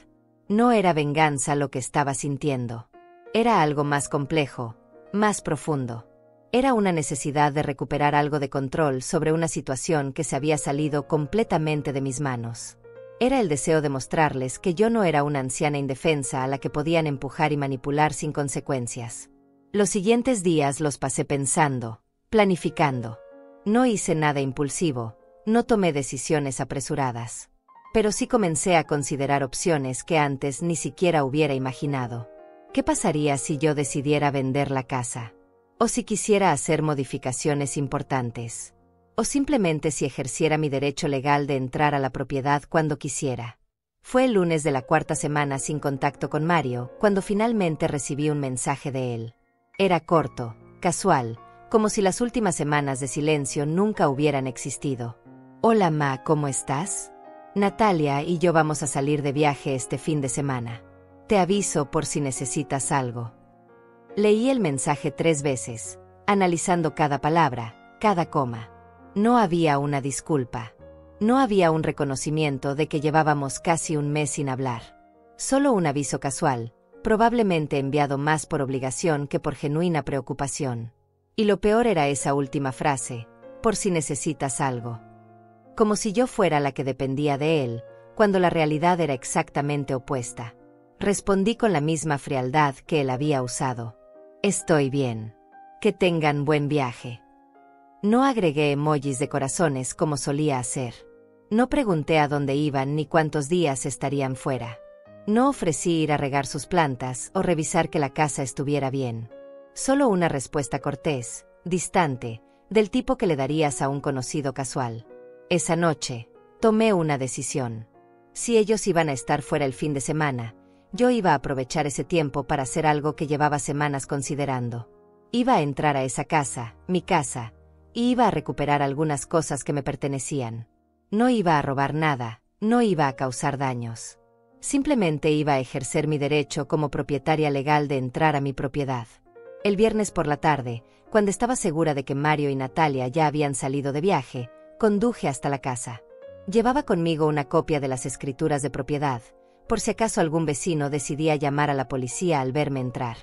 No era venganza lo que estaba sintiendo. Era algo más complejo, más profundo. Era una necesidad de recuperar algo de control sobre una situación que se había salido completamente de mis manos. Era el deseo de mostrarles que yo no era una anciana indefensa a la que podían empujar y manipular sin consecuencias. Los siguientes días los pasé pensando, planificando. No hice nada impulsivo, no tomé decisiones apresuradas. Pero sí comencé a considerar opciones que antes ni siquiera hubiera imaginado. ¿Qué pasaría si yo decidiera vender la casa? ¿O si quisiera hacer modificaciones importantes? ¿O simplemente si ejerciera mi derecho legal de entrar a la propiedad cuando quisiera? Fue el lunes de la cuarta semana sin contacto con Mario, cuando finalmente recibí un mensaje de él. Era corto, casual, como si las últimas semanas de silencio nunca hubieran existido. Hola Ma, ¿cómo estás? Natalia y yo vamos a salir de viaje este fin de semana. Te aviso por si necesitas algo. Leí el mensaje 3 veces, analizando cada palabra, cada coma. No había una disculpa. No había un reconocimiento de que llevábamos casi un mes sin hablar. Solo un aviso casual, probablemente enviado más por obligación que por genuina preocupación. Y lo peor era esa última frase, por si necesitas algo. Como si yo fuera la que dependía de él, cuando la realidad era exactamente opuesta. Respondí con la misma frialdad que él había usado. Estoy bien. Que tengan buen viaje. No agregué emojis de corazones como solía hacer. No pregunté a dónde iban ni cuántos días estarían fuera. No ofrecí ir a regar sus plantas o revisar que la casa estuviera bien. Solo una respuesta cortés, distante, del tipo que le darías a un conocido casual. Esa noche, tomé una decisión. Si ellos iban a estar fuera el fin de semana, yo iba a aprovechar ese tiempo para hacer algo que llevaba semanas considerando. Iba a entrar a esa casa, mi casa, y iba a recuperar algunas cosas que me pertenecían. No iba a robar nada, no iba a causar daños. Simplemente iba a ejercer mi derecho como propietaria legal de entrar a mi propiedad. El viernes por la tarde, cuando estaba segura de que Mario y Natalia ya habían salido de viaje, conduje hasta la casa. Llevaba conmigo una copia de las escrituras de propiedad, por si acaso algún vecino decidía llamar a la policía al verme entrar.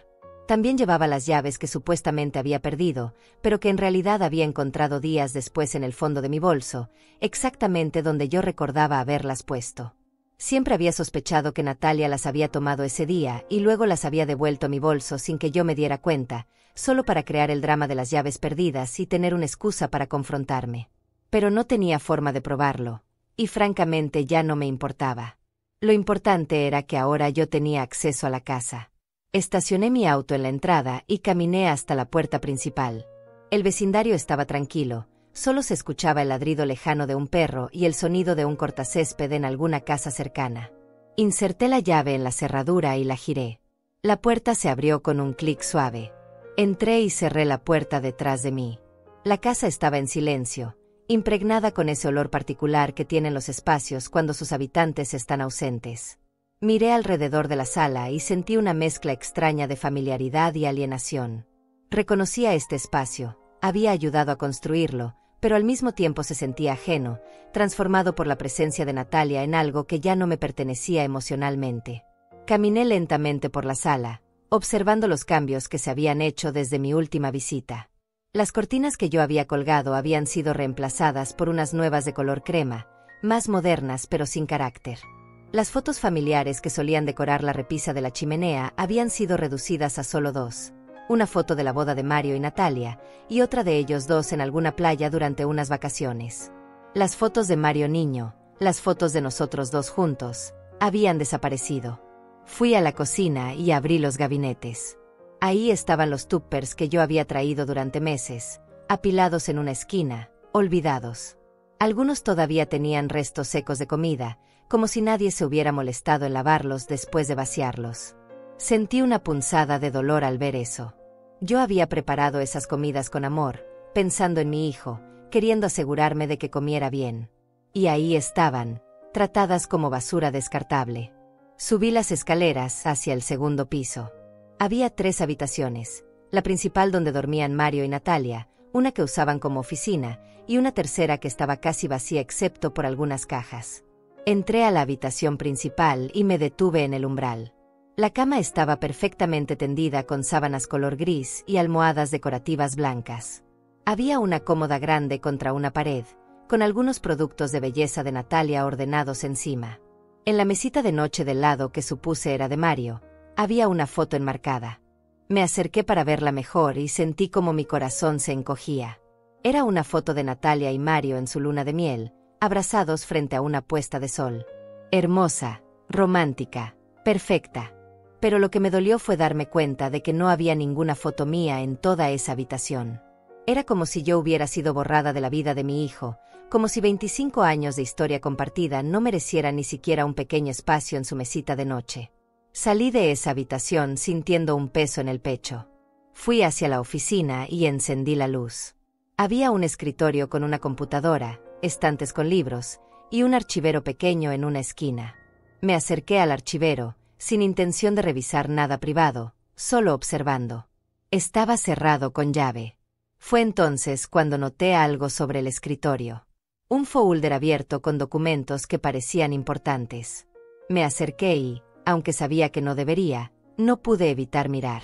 También llevaba las llaves que supuestamente había perdido, pero que en realidad había encontrado días después en el fondo de mi bolso, exactamente donde yo recordaba haberlas puesto. Siempre había sospechado que Natalia las había tomado ese día y luego las había devuelto a mi bolso sin que yo me diera cuenta, solo para crear el drama de las llaves perdidas y tener una excusa para confrontarme. Pero no tenía forma de probarlo, y francamente ya no me importaba. Lo importante era que ahora yo tenía acceso a la casa. Estacioné mi auto en la entrada y caminé hasta la puerta principal. El vecindario estaba tranquilo, solo se escuchaba el ladrido lejano de un perro y el sonido de un cortacésped en alguna casa cercana. Inserté la llave en la cerradura y la giré. La puerta se abrió con un clic suave. Entré y cerré la puerta detrás de mí. La casa estaba en silencio, impregnada con ese olor particular que tienen los espacios cuando sus habitantes están ausentes. Miré alrededor de la sala y sentí una mezcla extraña de familiaridad y alienación. Reconocía este espacio, había ayudado a construirlo, pero al mismo tiempo se sentía ajeno, transformado por la presencia de Natalia en algo que ya no me pertenecía emocionalmente. Caminé lentamente por la sala, observando los cambios que se habían hecho desde mi última visita. Las cortinas que yo había colgado habían sido reemplazadas por unas nuevas de color crema, más modernas pero sin carácter. Las fotos familiares que solían decorar la repisa de la chimenea habían sido reducidas a solo 2. Una foto de la boda de Mario y Natalia, y otra de ellos dos en alguna playa durante unas vacaciones. Las fotos de Mario niño, las fotos de nosotros dos juntos, habían desaparecido. Fui a la cocina y abrí los gabinetes. Ahí estaban los tuppers que yo había traído durante meses, apilados en una esquina, olvidados. Algunos todavía tenían restos secos de comida, como si nadie se hubiera molestado en lavarlos después de vaciarlos. Sentí una punzada de dolor al ver eso. Yo había preparado esas comidas con amor, pensando en mi hijo, queriendo asegurarme de que comiera bien. Y ahí estaban, tratadas como basura descartable. Subí las escaleras hacia el segundo piso. Había 3 habitaciones, la principal donde dormían Mario y Natalia, una que usaban como oficina, y una tercera que estaba casi vacía excepto por algunas cajas. Entré a la habitación principal y me detuve en el umbral. La cama estaba perfectamente tendida con sábanas color gris y almohadas decorativas blancas. Había una cómoda grande contra una pared, con algunos productos de belleza de Natalia ordenados encima. En la mesita de noche del lado que supuse era de Mario, había una foto enmarcada. Me acerqué para verla mejor y sentí como mi corazón se encogía. Era una foto de Natalia y Mario en su luna de miel, abrazados frente a una puesta de sol. Hermosa, romántica, perfecta. Pero lo que me dolió fue darme cuenta de que no había ninguna foto mía en toda esa habitación. Era como si yo hubiera sido borrada de la vida de mi hijo, como si 25 años de historia compartida no merecieran ni siquiera un pequeño espacio en su mesita de noche. Salí de esa habitación sintiendo un peso en el pecho. Fui hacia la oficina y encendí la luz. Había un escritorio con una computadora, estantes con libros, y un archivero pequeño en una esquina. Me acerqué al archivero, sin intención de revisar nada privado, solo observando. Estaba cerrado con llave. Fue entonces cuando noté algo sobre el escritorio. Un folder abierto con documentos que parecían importantes. Me acerqué y, aunque sabía que no debería, no pude evitar mirar.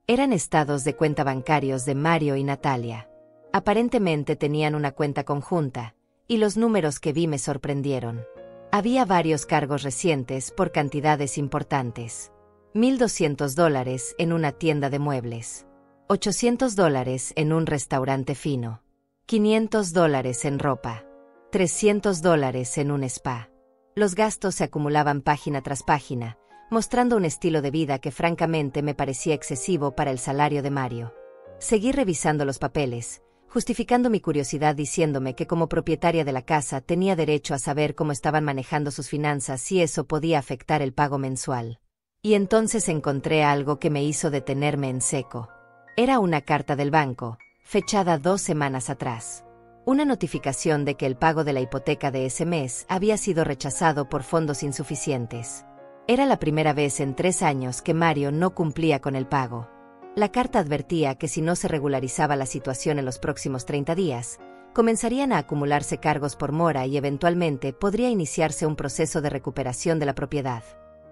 Eran estados de cuenta bancarios de Mario y Natalia. Aparentemente tenían una cuenta conjunta, y los números que vi me sorprendieron. Había varios cargos recientes por cantidades importantes. $1,200 en una tienda de muebles. $800 en un restaurante fino. $500 en ropa. $300 en un spa. Los gastos se acumulaban página tras página, mostrando un estilo de vida que francamente me parecía excesivo para el salario de Mario. Seguí revisando los papeles, justificando mi curiosidad diciéndome que como propietaria de la casa tenía derecho a saber cómo estaban manejando sus finanzas si eso podía afectar el pago mensual. Y entonces encontré algo que me hizo detenerme en seco. Era una carta del banco, fechada 2 semanas atrás. Una notificación de que el pago de la hipoteca de ese mes había sido rechazado por fondos insuficientes. Era la primera vez en 3 años que Mario no cumplía con el pago. La carta advertía que si no se regularizaba la situación en los próximos 30 días, comenzarían a acumularse cargos por mora y eventualmente podría iniciarse un proceso de recuperación de la propiedad.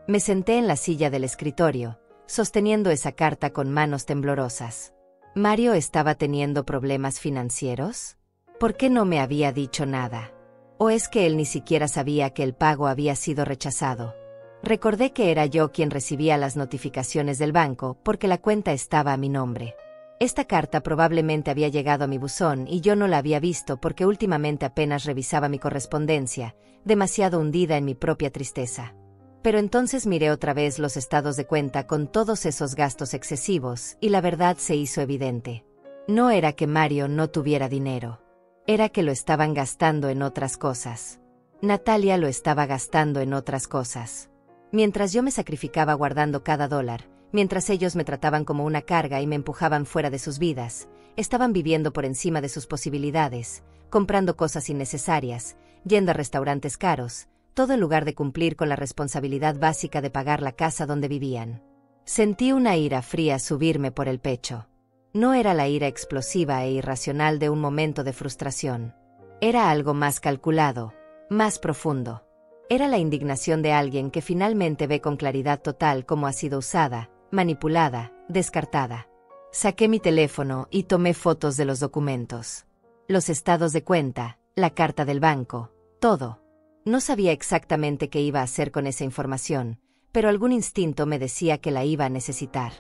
Me senté en la silla del escritorio, sosteniendo esa carta con manos temblorosas. ¿Mario estaba teniendo problemas financieros? ¿Por qué no me había dicho nada? ¿O es que él ni siquiera sabía que el pago había sido rechazado? Recordé que era yo quien recibía las notificaciones del banco porque la cuenta estaba a mi nombre. Esta carta probablemente había llegado a mi buzón y yo no la había visto porque últimamente apenas revisaba mi correspondencia, demasiado hundida en mi propia tristeza. Pero entonces miré otra vez los estados de cuenta con todos esos gastos excesivos y la verdad se hizo evidente. No era que Mario no tuviera dinero. Era que lo estaban gastando en otras cosas. Natalia lo estaba gastando en otras cosas. Mientras yo me sacrificaba guardando cada dólar, mientras ellos me trataban como una carga y me empujaban fuera de sus vidas, estaban viviendo por encima de sus posibilidades, comprando cosas innecesarias, yendo a restaurantes caros, todo en lugar de cumplir con la responsabilidad básica de pagar la casa donde vivían. Sentí una ira fría subirme por el pecho. No era la ira explosiva e irracional de un momento de frustración. Era algo más calculado, más profundo. Era la indignación de alguien que finalmente ve con claridad total cómo ha sido usada, manipulada, descartada. Saqué mi teléfono y tomé fotos de los documentos. Los estados de cuenta, la carta del banco, todo. No sabía exactamente qué iba a hacer con esa información, pero algún instinto me decía que la iba a necesitar.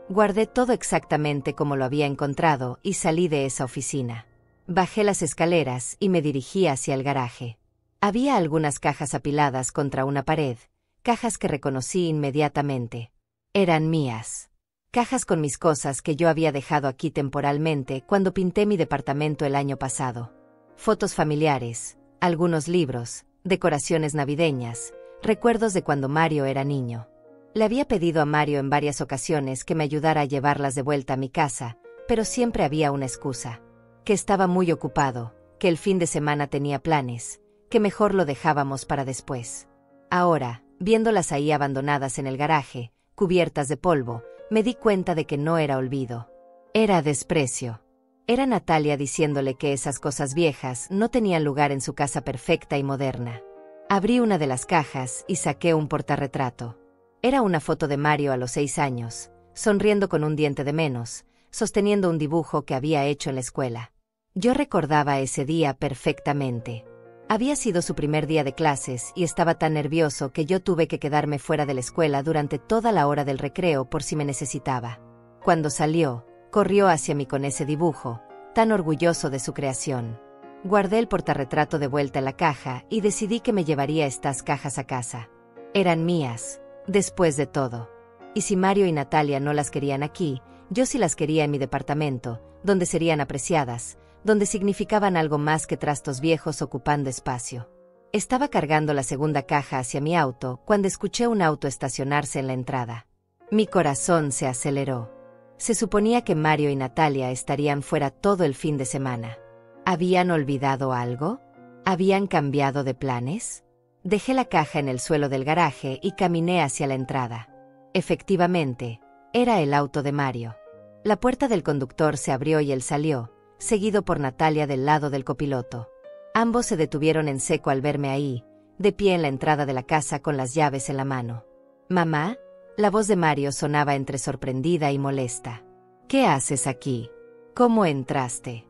Guardé todo exactamente como lo había encontrado y salí de esa oficina. Bajé las escaleras y me dirigí hacia el garaje. Había algunas cajas apiladas contra una pared, cajas que reconocí inmediatamente. Eran mías. Cajas con mis cosas que yo había dejado aquí temporalmente cuando pinté mi departamento el año pasado. Fotos familiares, algunos libros, decoraciones navideñas, recuerdos de cuando Mario era niño. Le había pedido a Mario en varias ocasiones que me ayudara a llevarlas de vuelta a mi casa, pero siempre había una excusa. Que estaba muy ocupado, que el fin de semana tenía planes, que mejor lo dejábamos para después. Ahora, viéndolas ahí abandonadas en el garaje, cubiertas de polvo, me di cuenta de que no era olvido. Era desprecio. Era Natalia diciéndole que esas cosas viejas no tenían lugar en su casa perfecta y moderna. Abrí una de las cajas y saqué un portarretrato. Era una foto de Mario a los 6 años, sonriendo con un diente de menos, sosteniendo un dibujo que había hecho en la escuela. Yo recordaba ese día perfectamente. Había sido su primer día de clases y estaba tan nervioso que yo tuve que quedarme fuera de la escuela durante toda la hora del recreo por si me necesitaba. Cuando salió, corrió hacia mí con ese dibujo, tan orgulloso de su creación. Guardé el portarretrato de vuelta en la caja y decidí que me llevaría estas cajas a casa. Eran mías, después de todo. Y si Mario y Natalia no las querían aquí, yo sí las quería en mi departamento, donde serían apreciadas, donde significaban algo más que trastos viejos ocupando espacio. Estaba cargando la segunda caja hacia mi auto cuando escuché un auto estacionarse en la entrada. Mi corazón se aceleró. Se suponía que Mario y Natalia estarían fuera todo el fin de semana. ¿Habían olvidado algo? ¿Habían cambiado de planes? Dejé la caja en el suelo del garaje y caminé hacia la entrada. Efectivamente, era el auto de Mario. La puerta del conductor se abrió y él salió, seguido por Natalia del lado del copiloto. Ambos se detuvieron en seco al verme ahí, de pie en la entrada de la casa con las llaves en la mano. «Mamá», la voz de Mario sonaba entre sorprendida y molesta. «¿Qué haces aquí? ¿Cómo entraste?»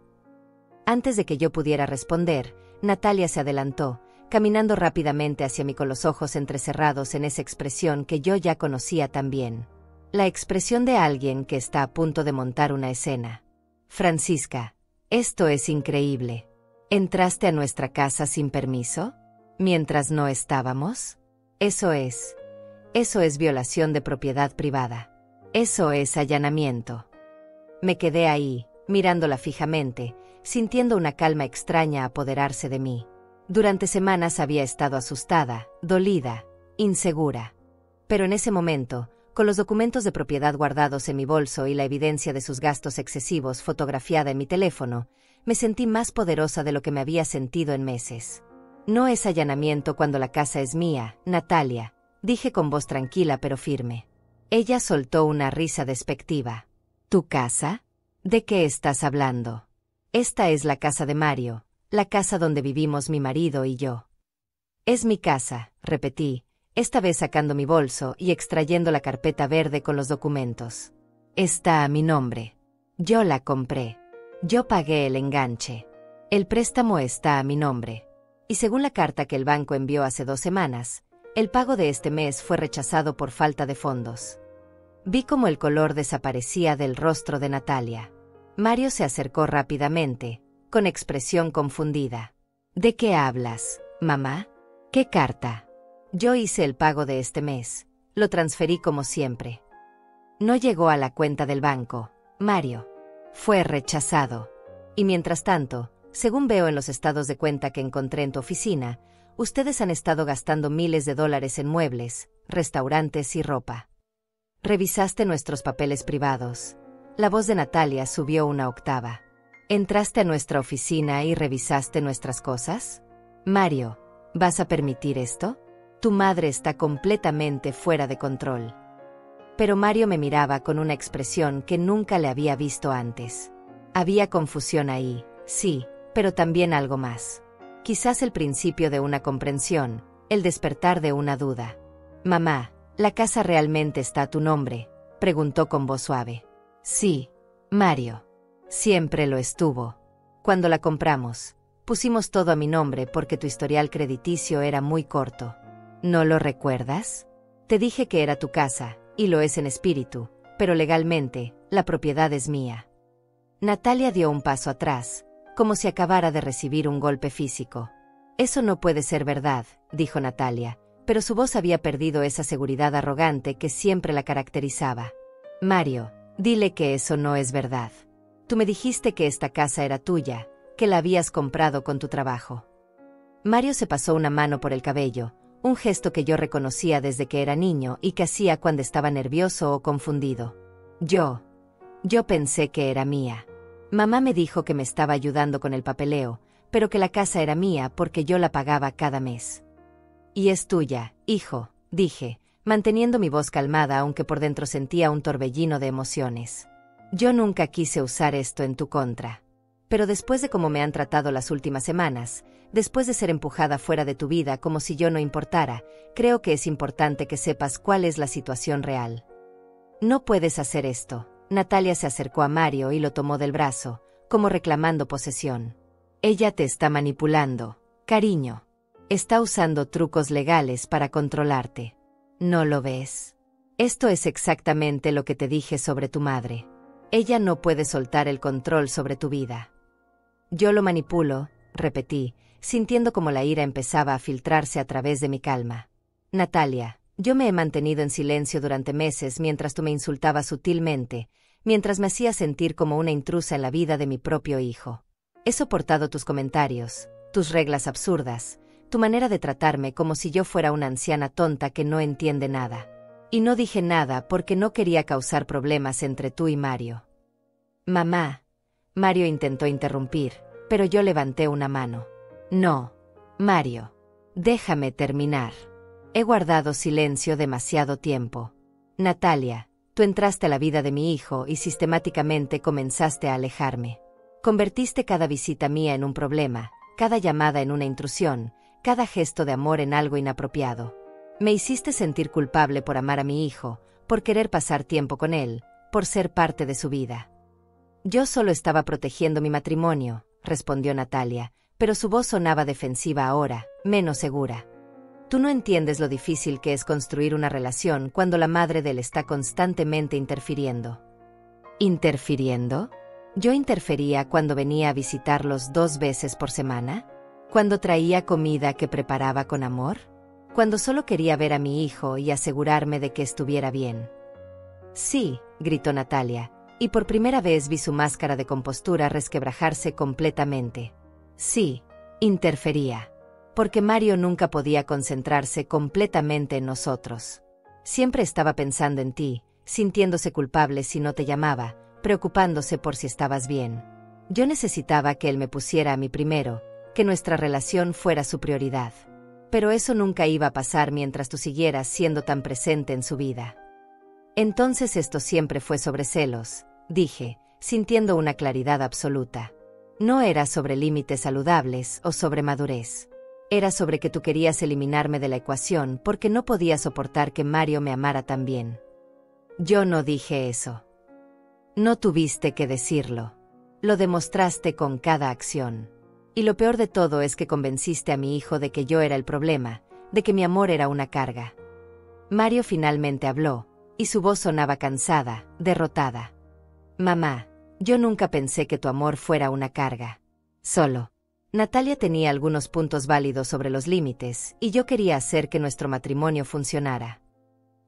Antes de que yo pudiera responder, Natalia se adelantó, caminando rápidamente hacia mí con los ojos entrecerrados en esa expresión que yo ya conocía tan bien. La expresión de alguien que está a punto de montar una escena. «Francisca, esto es increíble. ¿Entraste a nuestra casa sin permiso? ¿Mientras no estábamos? Eso es violación de propiedad privada. Eso es allanamiento». Me quedé ahí, mirándola fijamente, sintiendo una calma extraña apoderarse de mí. Durante semanas había estado asustada, dolida, insegura. Pero en ese momento, con los documentos de propiedad guardados en mi bolso y la evidencia de sus gastos excesivos fotografiada en mi teléfono, me sentí más poderosa de lo que me había sentido en meses. «No es allanamiento cuando la casa es mía, Natalia», dije con voz tranquila pero firme. Ella soltó una risa despectiva. «¿Tu casa? ¿De qué estás hablando? Esta es la casa de Mario, la casa donde vivimos mi marido y yo». «Es mi casa», repetí, esta vez sacando mi bolso y extrayendo la carpeta verde con los documentos. «Está a mi nombre. Yo la compré. Yo pagué el enganche. El préstamo está a mi nombre. Y según la carta que el banco envió hace 2 semanas, el pago de este mes fue rechazado por falta de fondos». Vi cómo el color desaparecía del rostro de Natalia. Mario se acercó rápidamente, con expresión confundida. «¿De qué hablas, mamá? ¿Qué carta?» «Yo hice el pago de este mes. Lo transferí como siempre. No llegó a la cuenta del banco, Mario. Fue rechazado. Y mientras tanto, según veo en los estados de cuenta que encontré en tu oficina, ustedes han estado gastando miles de dólares en muebles, restaurantes y ropa. ¿Revisaste nuestros papeles privados?» La voz de Natalia subió una octava. «¿Entraste a nuestra oficina y revisaste nuestras cosas? Mario, ¿vas a permitir esto? Tu madre está completamente fuera de control». Pero Mario me miraba con una expresión que nunca le había visto antes. Había confusión ahí, sí, pero también algo más. Quizás el principio de una comprensión, el despertar de una duda. «Mamá, ¿la casa realmente está a tu nombre?», preguntó con voz suave. «Sí, Mario. Siempre lo estuvo. Cuando la compramos, pusimos todo a mi nombre porque tu historial crediticio era muy corto. ¿No lo recuerdas? Te dije que era tu casa, y lo es en espíritu, pero legalmente, la propiedad es mía». Natalia dio un paso atrás, como si acabara de recibir un golpe físico. «Eso no puede ser verdad», dijo Natalia, pero su voz había perdido esa seguridad arrogante que siempre la caracterizaba. «Mario, dile que eso no es verdad. Tú me dijiste que esta casa era tuya, que la habías comprado con tu trabajo». Mario se pasó una mano por el cabello, un gesto que yo reconocía desde que era niño y que hacía cuando estaba nervioso o confundido. Yo pensé que era mía. Mamá me dijo que me estaba ayudando con el papeleo, pero que la casa era mía porque yo la pagaba cada mes». «Y es tuya, hijo», dije, manteniendo mi voz calmada aunque por dentro sentía un torbellino de emociones. «Yo nunca quise usar esto en tu contra. Pero después de cómo me han tratado las últimas semanas, después de ser empujada fuera de tu vida como si yo no importara, creo que es importante que sepas cuál es la situación real. No puedes hacer esto». Natalia se acercó a Mario y lo tomó del brazo, como reclamando posesión. «Ella te está manipulando. Cariño. Está usando trucos legales para controlarte. ¿No lo ves? Esto es exactamente lo que te dije sobre tu madre. Ella no puede soltar el control sobre tu vida. Yo lo manipulo, repetí, sintiendo como la ira empezaba a filtrarse a través de mi calma. Natalia, yo me he mantenido en silencio durante meses mientras tú me insultabas sutilmente, mientras me hacías sentir como una intrusa en la vida de mi propio hijo. He soportado tus comentarios, tus reglas absurdas, tu manera de tratarme como si yo fuera una anciana tonta que no entiende nada. Y no dije nada porque no quería causar problemas entre tú y Mario. Mamá. Mario intentó interrumpir, pero yo levanté una mano. No, Mario. Déjame terminar. He guardado silencio demasiado tiempo. Natalia, tú entraste a la vida de mi hijo y sistemáticamente comenzaste a alejarme. Convertiste cada visita mía en un problema, cada llamada en una intrusión, cada gesto de amor en algo inapropiado. Me hiciste sentir culpable por amar a mi hijo, por querer pasar tiempo con él, por ser parte de su vida. Yo solo estaba protegiendo mi matrimonio, respondió Natalia, pero su voz sonaba defensiva ahora, menos segura. Tú no entiendes lo difícil que es construir una relación cuando la madre de él está constantemente interfiriendo. ¿Interfiriendo? ¿Yo interfería cuando venía a visitarlos 2 veces por semana? ¿Cuando traía comida que preparaba con amor? ¿Cuando solo quería ver a mi hijo y asegurarme de que estuviera bien? Sí, gritó Natalia, y por primera vez vi su máscara de compostura resquebrajarse completamente. Sí, interfería. Porque Mario nunca podía concentrarse completamente en nosotros. Siempre estaba pensando en ti, sintiéndose culpable si no te llamaba, preocupándose por si estabas bien. Yo necesitaba que él me pusiera a mí primero, que nuestra relación fuera su prioridad. Pero eso nunca iba a pasar mientras tú siguieras siendo tan presente en su vida. Entonces esto siempre fue sobre celos, dije, sintiendo una claridad absoluta. No era sobre límites saludables o sobre madurez. Era sobre que tú querías eliminarme de la ecuación porque no podías soportar que Mario me amara tan bien. Yo no dije eso. No tuviste que decirlo. Lo demostraste con cada acción. Y lo peor de todo es que convenciste a mi hijo de que yo era el problema, de que mi amor era una carga. Mario finalmente habló, y su voz sonaba cansada, derrotada. Mamá, yo nunca pensé que tu amor fuera una carga. Solo. Natalia tenía algunos puntos válidos sobre los límites, y yo quería hacer que nuestro matrimonio funcionara.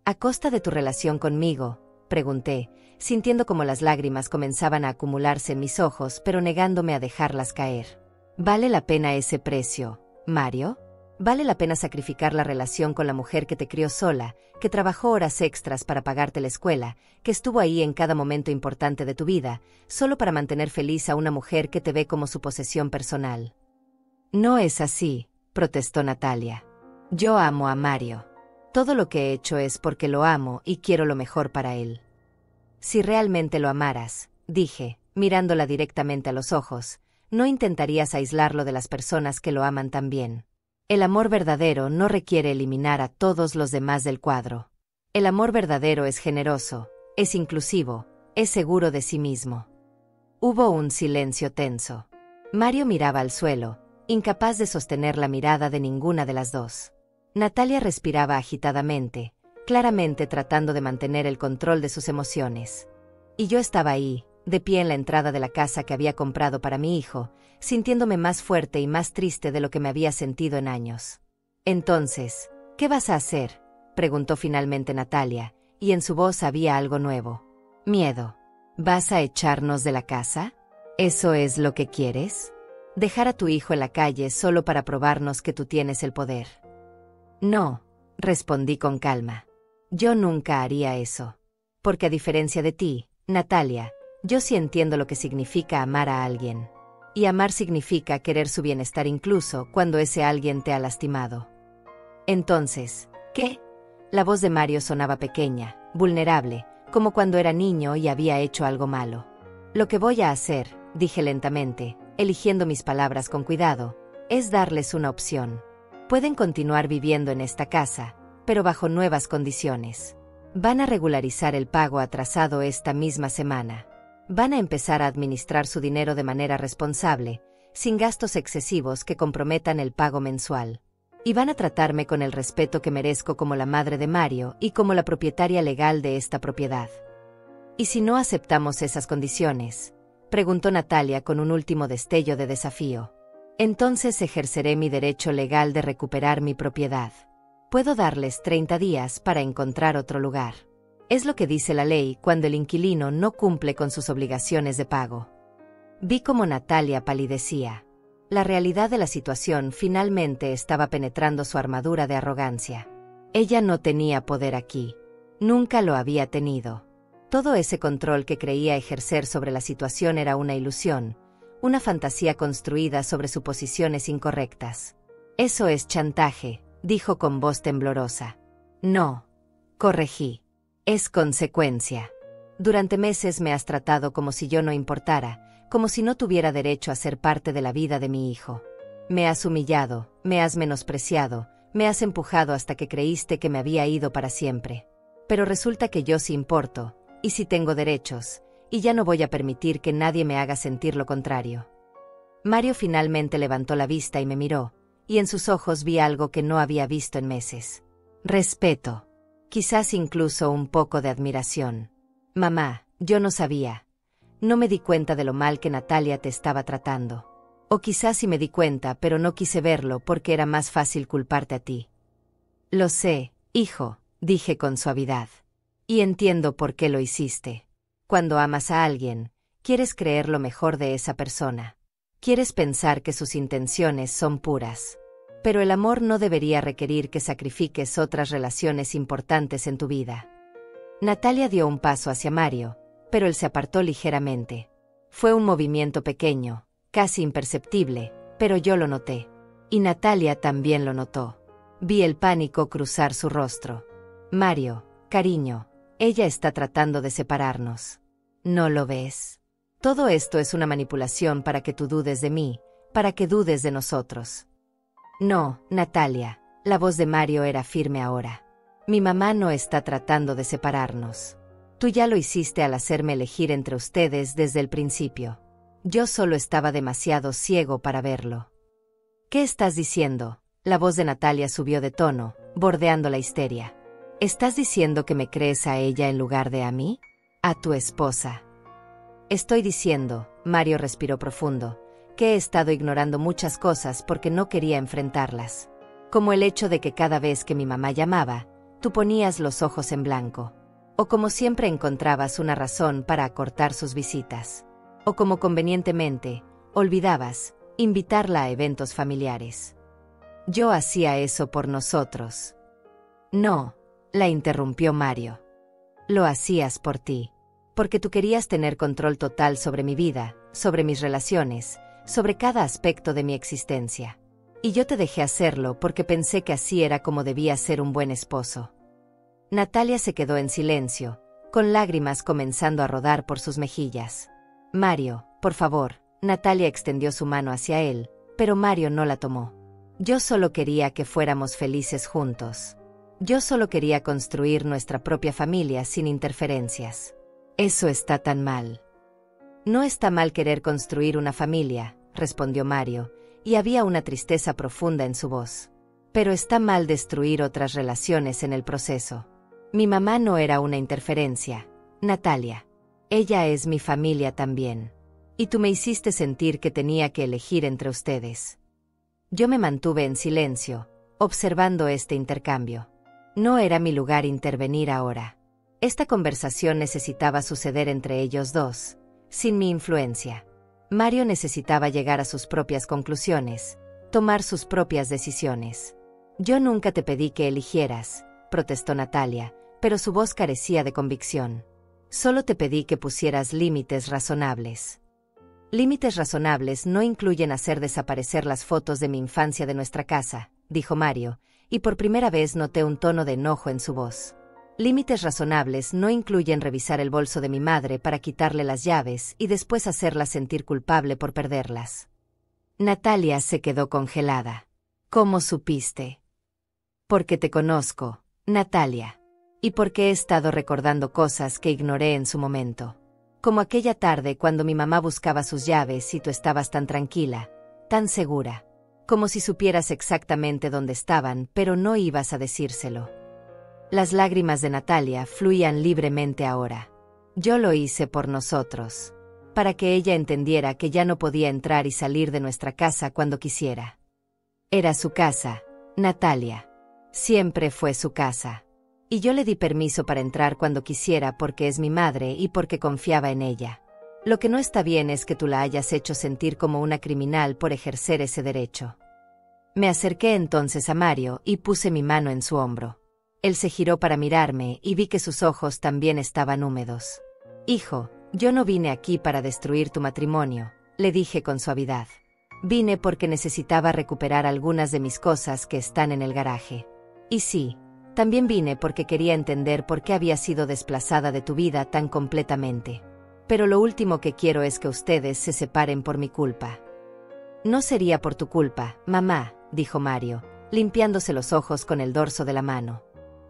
¿A costa de tu relación conmigo?, pregunté, sintiendo como las lágrimas comenzaban a acumularse en mis ojos, pero negándome a dejarlas caer. ¿Vale la pena ese precio, Mario? ¿Vale la pena sacrificar la relación con la mujer que te crió sola, que trabajó horas extras para pagarte la escuela, que estuvo ahí en cada momento importante de tu vida, solo para mantener feliz a una mujer que te ve como su posesión personal? No es así, protestó Natalia. Yo amo a Mario. Todo lo que he hecho es porque lo amo y quiero lo mejor para él. Si realmente lo amaras, dije, mirándola directamente a los ojos, no intentarías aislarlo de las personas que lo aman también. El amor verdadero no requiere eliminar a todos los demás del cuadro. El amor verdadero es generoso, es inclusivo, es seguro de sí mismo. Hubo un silencio tenso. Mario miraba al suelo, incapaz de sostener la mirada de ninguna de las dos. Natalia respiraba agitadamente, claramente tratando de mantener el control de sus emociones. Y yo estaba ahí, de pie en la entrada de la casa que había comprado para mi hijo, sintiéndome más fuerte y más triste de lo que me había sentido en años. Entonces, ¿qué vas a hacer?, preguntó finalmente Natalia, y en su voz había algo nuevo. Miedo. ¿Vas a echarnos de la casa? ¿Eso es lo que quieres? ¿Dejar a tu hijo en la calle solo para probarnos que tú tienes el poder? No, respondí con calma. Yo nunca haría eso. Porque a diferencia de ti, Natalia, yo sí entiendo lo que significa amar a alguien. Y amar significa querer su bienestar incluso cuando ese alguien te ha lastimado. Entonces, ¿qué? La voz de Mario sonaba pequeña, vulnerable, como cuando era niño y había hecho algo malo. Lo que voy a hacer, dije lentamente, eligiendo mis palabras con cuidado, es darles una opción. Pueden continuar viviendo en esta casa, pero bajo nuevas condiciones. Van a regularizar el pago atrasado esta misma semana. Van a empezar a administrar su dinero de manera responsable, sin gastos excesivos que comprometan el pago mensual. Y van a tratarme con el respeto que merezco como la madre de Mario y como la propietaria legal de esta propiedad. ¿Y si no aceptamos esas condiciones?, preguntó Natalia con un último destello de desafío. Entonces ejerceré mi derecho legal de recuperar mi propiedad. Puedo darles 30 días para encontrar otro lugar. Es lo que dice la ley cuando el inquilino no cumple con sus obligaciones de pago. Vi cómo Natalia palidecía. La realidad de la situación finalmente estaba penetrando su armadura de arrogancia. Ella no tenía poder aquí. Nunca lo había tenido. Todo ese control que creía ejercer sobre la situación era una ilusión, una fantasía construida sobre suposiciones incorrectas. Eso es chantaje, dijo con voz temblorosa. No, corregí. Es consecuencia. Durante meses me has tratado como si yo no importara, como si no tuviera derecho a ser parte de la vida de mi hijo. Me has humillado, me has menospreciado, me has empujado hasta que creíste que me había ido para siempre. Pero resulta que yo sí importo, y sí tengo derechos, y ya no voy a permitir que nadie me haga sentir lo contrario. Mario finalmente levantó la vista y me miró, y en sus ojos vi algo que no había visto en meses. Respeto. Quizás incluso un poco de admiración. Mamá, yo no sabía. No me di cuenta de lo mal que Natalia te estaba tratando. O quizás sí me di cuenta, pero no quise verlo porque era más fácil culparte a ti. Lo sé, hijo, dije con suavidad. Y entiendo por qué lo hiciste. Cuando amas a alguien, quieres creer lo mejor de esa persona. Quieres pensar que sus intenciones son puras. Pero el amor no debería requerir que sacrifiques otras relaciones importantes en tu vida. Natalia dio un paso hacia Mario, pero él se apartó ligeramente. Fue un movimiento pequeño, casi imperceptible, pero yo lo noté. Y Natalia también lo notó. Vi el pánico cruzar su rostro. Mario, cariño, ella está tratando de separarnos. ¿No lo ves? Todo esto es una manipulación para que tú dudes de mí, para que dudes de nosotros. No, Natalia, la voz de Mario era firme ahora. Mi mamá no está tratando de separarnos. Tú ya lo hiciste al hacerme elegir entre ustedes desde el principio. Yo solo estaba demasiado ciego para verlo. ¿Qué estás diciendo? La voz de Natalia subió de tono, bordeando la histeria. ¿Estás diciendo que me crees a ella en lugar de a mí? A tu esposa. Estoy diciendo, Mario respiró profundo, que he estado ignorando muchas cosas porque no quería enfrentarlas. Como el hecho de que cada vez que mi mamá llamaba, tú ponías los ojos en blanco. O como siempre encontrabas una razón para acortar sus visitas. O como convenientemente, olvidabas invitarla a eventos familiares. Yo hacía eso por nosotros. No, la interrumpió Mario. Lo hacías por ti. Porque tú querías tener control total sobre mi vida, sobre mis relaciones, sobre cada aspecto de mi existencia. Y yo te dejé hacerlo porque pensé que así era como debía ser un buen esposo. Natalia se quedó en silencio, con lágrimas comenzando a rodar por sus mejillas. Mario, por favor. Natalia extendió su mano hacia él, pero Mario no la tomó. Yo solo quería que fuéramos felices juntos. Yo solo quería construir nuestra propia familia sin interferencias. Eso está tan mal. No está mal querer construir una familia, respondió Mario, y había una tristeza profunda en su voz. Pero está mal destruir otras relaciones en el proceso. Mi mamá no era una interferencia, Natalia. Ella es mi familia también. Y tú me hiciste sentir que tenía que elegir entre ustedes. Yo me mantuve en silencio, observando este intercambio. No era mi lugar intervenir ahora. Esta conversación necesitaba suceder entre ellos dos, sin mi influencia. Mario necesitaba llegar a sus propias conclusiones, tomar sus propias decisiones. Yo nunca te pedí que eligieras, protestó Natalia, pero su voz carecía de convicción. Solo te pedí que pusieras límites razonables. Límites razonables no incluyen hacer desaparecer las fotos de mi infancia de nuestra casa, dijo Mario, y por primera vez noté un tono de enojo en su voz. Límites razonables no incluyen revisar el bolso de mi madre para quitarle las llaves y después hacerla sentir culpable por perderlas. Natalia se quedó congelada. ¿Cómo supiste? Porque te conozco, Natalia. Y porque he estado recordando cosas que ignoré en su momento. Como aquella tarde cuando mi mamá buscaba sus llaves y tú estabas tan tranquila, tan segura. Como si supieras exactamente dónde estaban, pero no ibas a decírselo. Las lágrimas de Natalia fluían libremente ahora. Yo lo hice por nosotros. Para que ella entendiera que ya no podía entrar y salir de nuestra casa cuando quisiera. Era su casa, Natalia. Siempre fue su casa. Y yo le di permiso para entrar cuando quisiera porque es mi madre y porque confiaba en ella. Lo que no está bien es que tú la hayas hecho sentir como una criminal por ejercer ese derecho. Me acerqué entonces a Mario y puse mi mano en su hombro. Él se giró para mirarme y vi que sus ojos también estaban húmedos. Hijo, yo no vine aquí para destruir tu matrimonio, le dije con suavidad. Vine porque necesitaba recuperar algunas de mis cosas que están en el garaje. Y sí, también vine porque quería entender por qué había sido desplazada de tu vida tan completamente. Pero lo último que quiero es que ustedes se separen por mi culpa. No sería por tu culpa, mamá, dijo Mario, limpiándose los ojos con el dorso de la mano.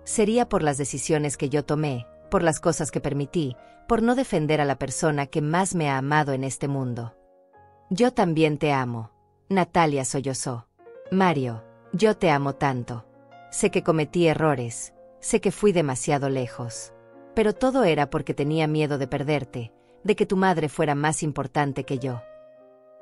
Sería por las decisiones que yo tomé, por las cosas que permití, por no defender a la persona que más me ha amado en este mundo. Yo también te amo. Natalia sollozó. Mario, yo te amo tanto. Sé que cometí errores, sé que fui demasiado lejos. Pero todo era porque tenía miedo de perderte, de que tu madre fuera más importante que yo.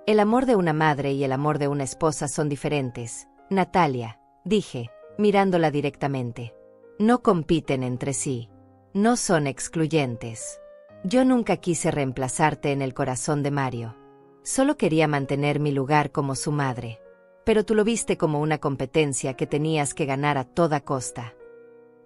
El amor de una madre y el amor de una esposa son diferentes, Natalia, dije, mirándola directamente. No compiten entre sí. No son excluyentes. Yo nunca quise reemplazarte en el corazón de Mario. Solo quería mantener mi lugar como su madre. Pero tú lo viste como una competencia que tenías que ganar a toda costa.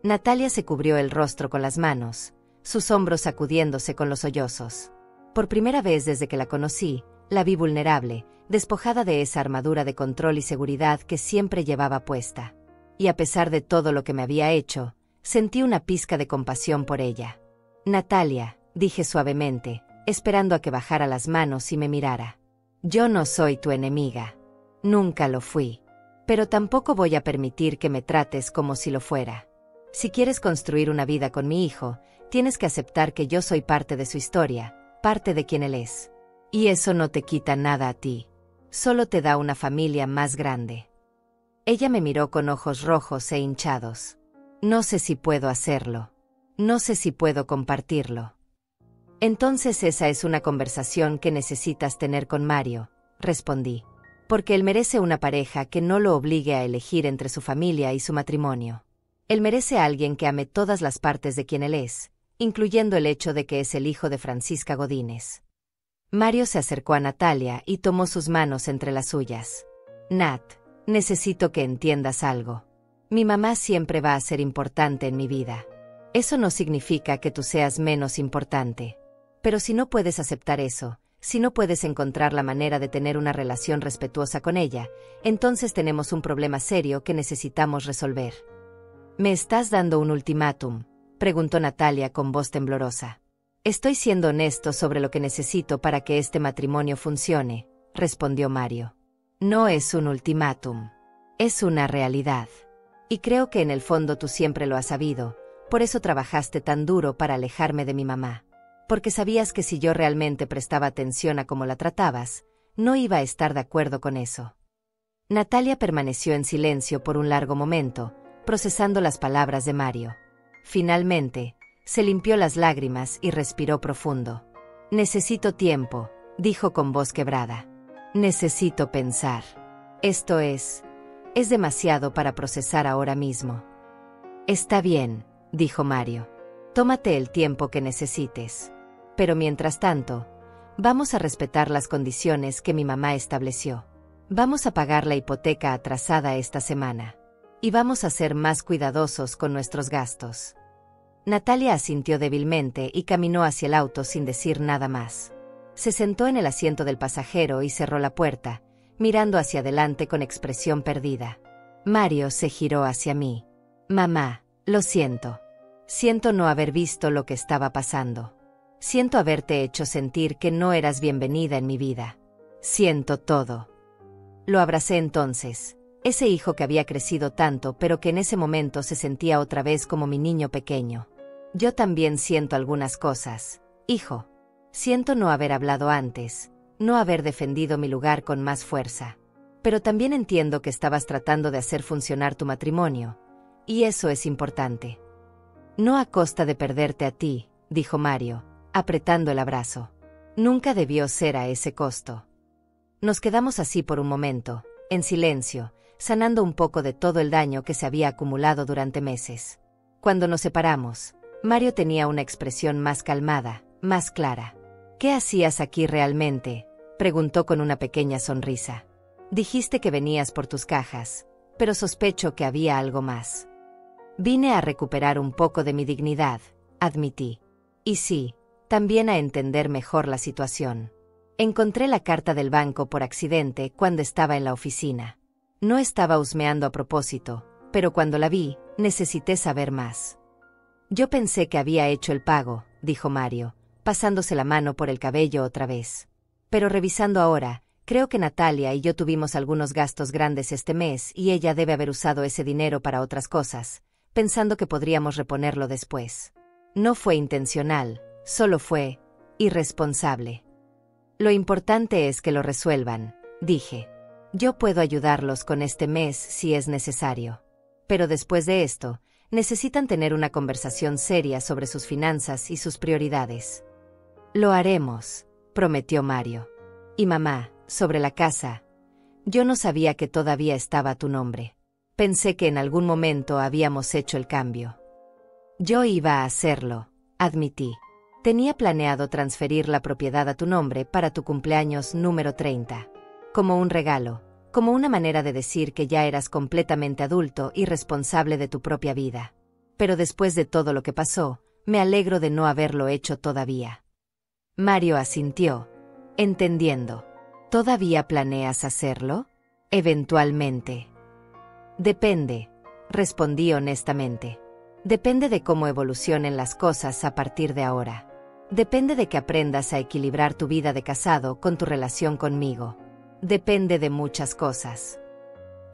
Natalia se cubrió el rostro con las manos, sus hombros sacudiéndose con los sollozos. Por primera vez desde que la conocí, la vi vulnerable, despojada de esa armadura de control y seguridad que siempre llevaba puesta. Y a pesar de todo lo que me había hecho, sentí una pizca de compasión por ella. Natalia, dije suavemente, esperando a que bajara las manos y me mirara. Yo no soy tu enemiga. Nunca lo fui. Pero tampoco voy a permitir que me trates como si lo fuera. Si quieres construir una vida con mi hijo, tienes que aceptar que yo soy parte de su historia, parte de quien él es. Y eso no te quita nada a ti. Solo te da una familia más grande. Ella me miró con ojos rojos e hinchados. No sé si puedo hacerlo. No sé si puedo compartirlo. Entonces esa es una conversación que necesitas tener con Mario, respondí. Porque él merece una pareja que no lo obligue a elegir entre su familia y su matrimonio. Él merece a alguien que ame todas las partes de quien él es, incluyendo el hecho de que es el hijo de Francisca Godínez. Mario se acercó a Natalia y tomó sus manos entre las suyas. Nat, necesito que entiendas algo. Mi mamá siempre va a ser importante en mi vida. Eso no significa que tú seas menos importante. Pero si no puedes aceptar eso, si no puedes encontrar la manera de tener una relación respetuosa con ella, entonces tenemos un problema serio que necesitamos resolver. ¿Me estás dando un ultimátum?, preguntó Natalia con voz temblorosa. Estoy siendo honesto sobre lo que necesito para que este matrimonio funcione, respondió Mario. No es un ultimátum. Es una realidad. Y creo que en el fondo tú siempre lo has sabido, por eso trabajaste tan duro para alejarme de mi mamá. Porque sabías que si yo realmente prestaba atención a cómo la tratabas, no iba a estar de acuerdo con eso. Natalia permaneció en silencio por un largo momento, procesando las palabras de Mario. Finalmente, se limpió las lágrimas y respiró profundo. Necesito tiempo, dijo con voz quebrada. Necesito pensar. Esto es demasiado para procesar ahora mismo. Está bien, dijo Mario. Tómate el tiempo que necesites. Pero mientras tanto, vamos a respetar las condiciones que mi mamá estableció. Vamos a pagar la hipoteca atrasada esta semana. Y vamos a ser más cuidadosos con nuestros gastos. Natalia asintió débilmente y caminó hacia el auto sin decir nada más. Se sentó en el asiento del pasajero y cerró la puerta, mirando hacia adelante con expresión perdida. Mario se giró hacia mí. Mamá, lo siento. Siento no haber visto lo que estaba pasando. Siento haberte hecho sentir que no eras bienvenida en mi vida. Siento todo. Lo abracé entonces, ese hijo que había crecido tanto pero que en ese momento se sentía otra vez como mi niño pequeño. Yo también siento algunas cosas, hijo. Siento no haber hablado antes, no haber defendido mi lugar con más fuerza. Pero también entiendo que estabas tratando de hacer funcionar tu matrimonio, y eso es importante. No a costa de perderte a ti, dijo Mario, apretando el abrazo. Nunca debió ser a ese costo. Nos quedamos así por un momento, en silencio, sanando un poco de todo el daño que se había acumulado durante meses. Cuando nos separamos, Mario tenía una expresión más calmada, más clara. ¿Qué hacías aquí realmente?, preguntó con una pequeña sonrisa. Dijiste que venías por tus cajas, pero sospecho que había algo más. Vine a recuperar un poco de mi dignidad, admití. Y sí, también a entender mejor la situación. Encontré la carta del banco por accidente cuando estaba en la oficina. No estaba husmeando a propósito, pero cuando la vi, necesité saber más. Yo pensé que había hecho el pago, dijo Mario, pasándose la mano por el cabello otra vez. Pero revisando ahora, creo que Natalia y yo tuvimos algunos gastos grandes este mes y ella debe haber usado ese dinero para otras cosas, pensando que podríamos reponerlo después. No fue intencional, solo fue irresponsable. Lo importante es que lo resuelvan, dije. Yo puedo ayudarlos con este mes si es necesario. Pero después de esto, necesitan tener una conversación seria sobre sus finanzas y sus prioridades. Lo haremos, prometió Mario. Y mamá, sobre la casa. Yo no sabía que todavía estaba a tu nombre. Pensé que en algún momento habíamos hecho el cambio. Yo iba a hacerlo, admití. Tenía planeado transferir la propiedad a tu nombre para tu cumpleaños número 30. Como un regalo, como una manera de decir que ya eras completamente adulto y responsable de tu propia vida. Pero después de todo lo que pasó, me alegro de no haberlo hecho todavía. Mario asintió, entendiendo. ¿Todavía planeas hacerlo? Eventualmente. Depende, respondí honestamente. Depende de cómo evolucionen las cosas a partir de ahora. Depende de que aprendas a equilibrar tu vida de casado con tu relación conmigo. Depende de muchas cosas.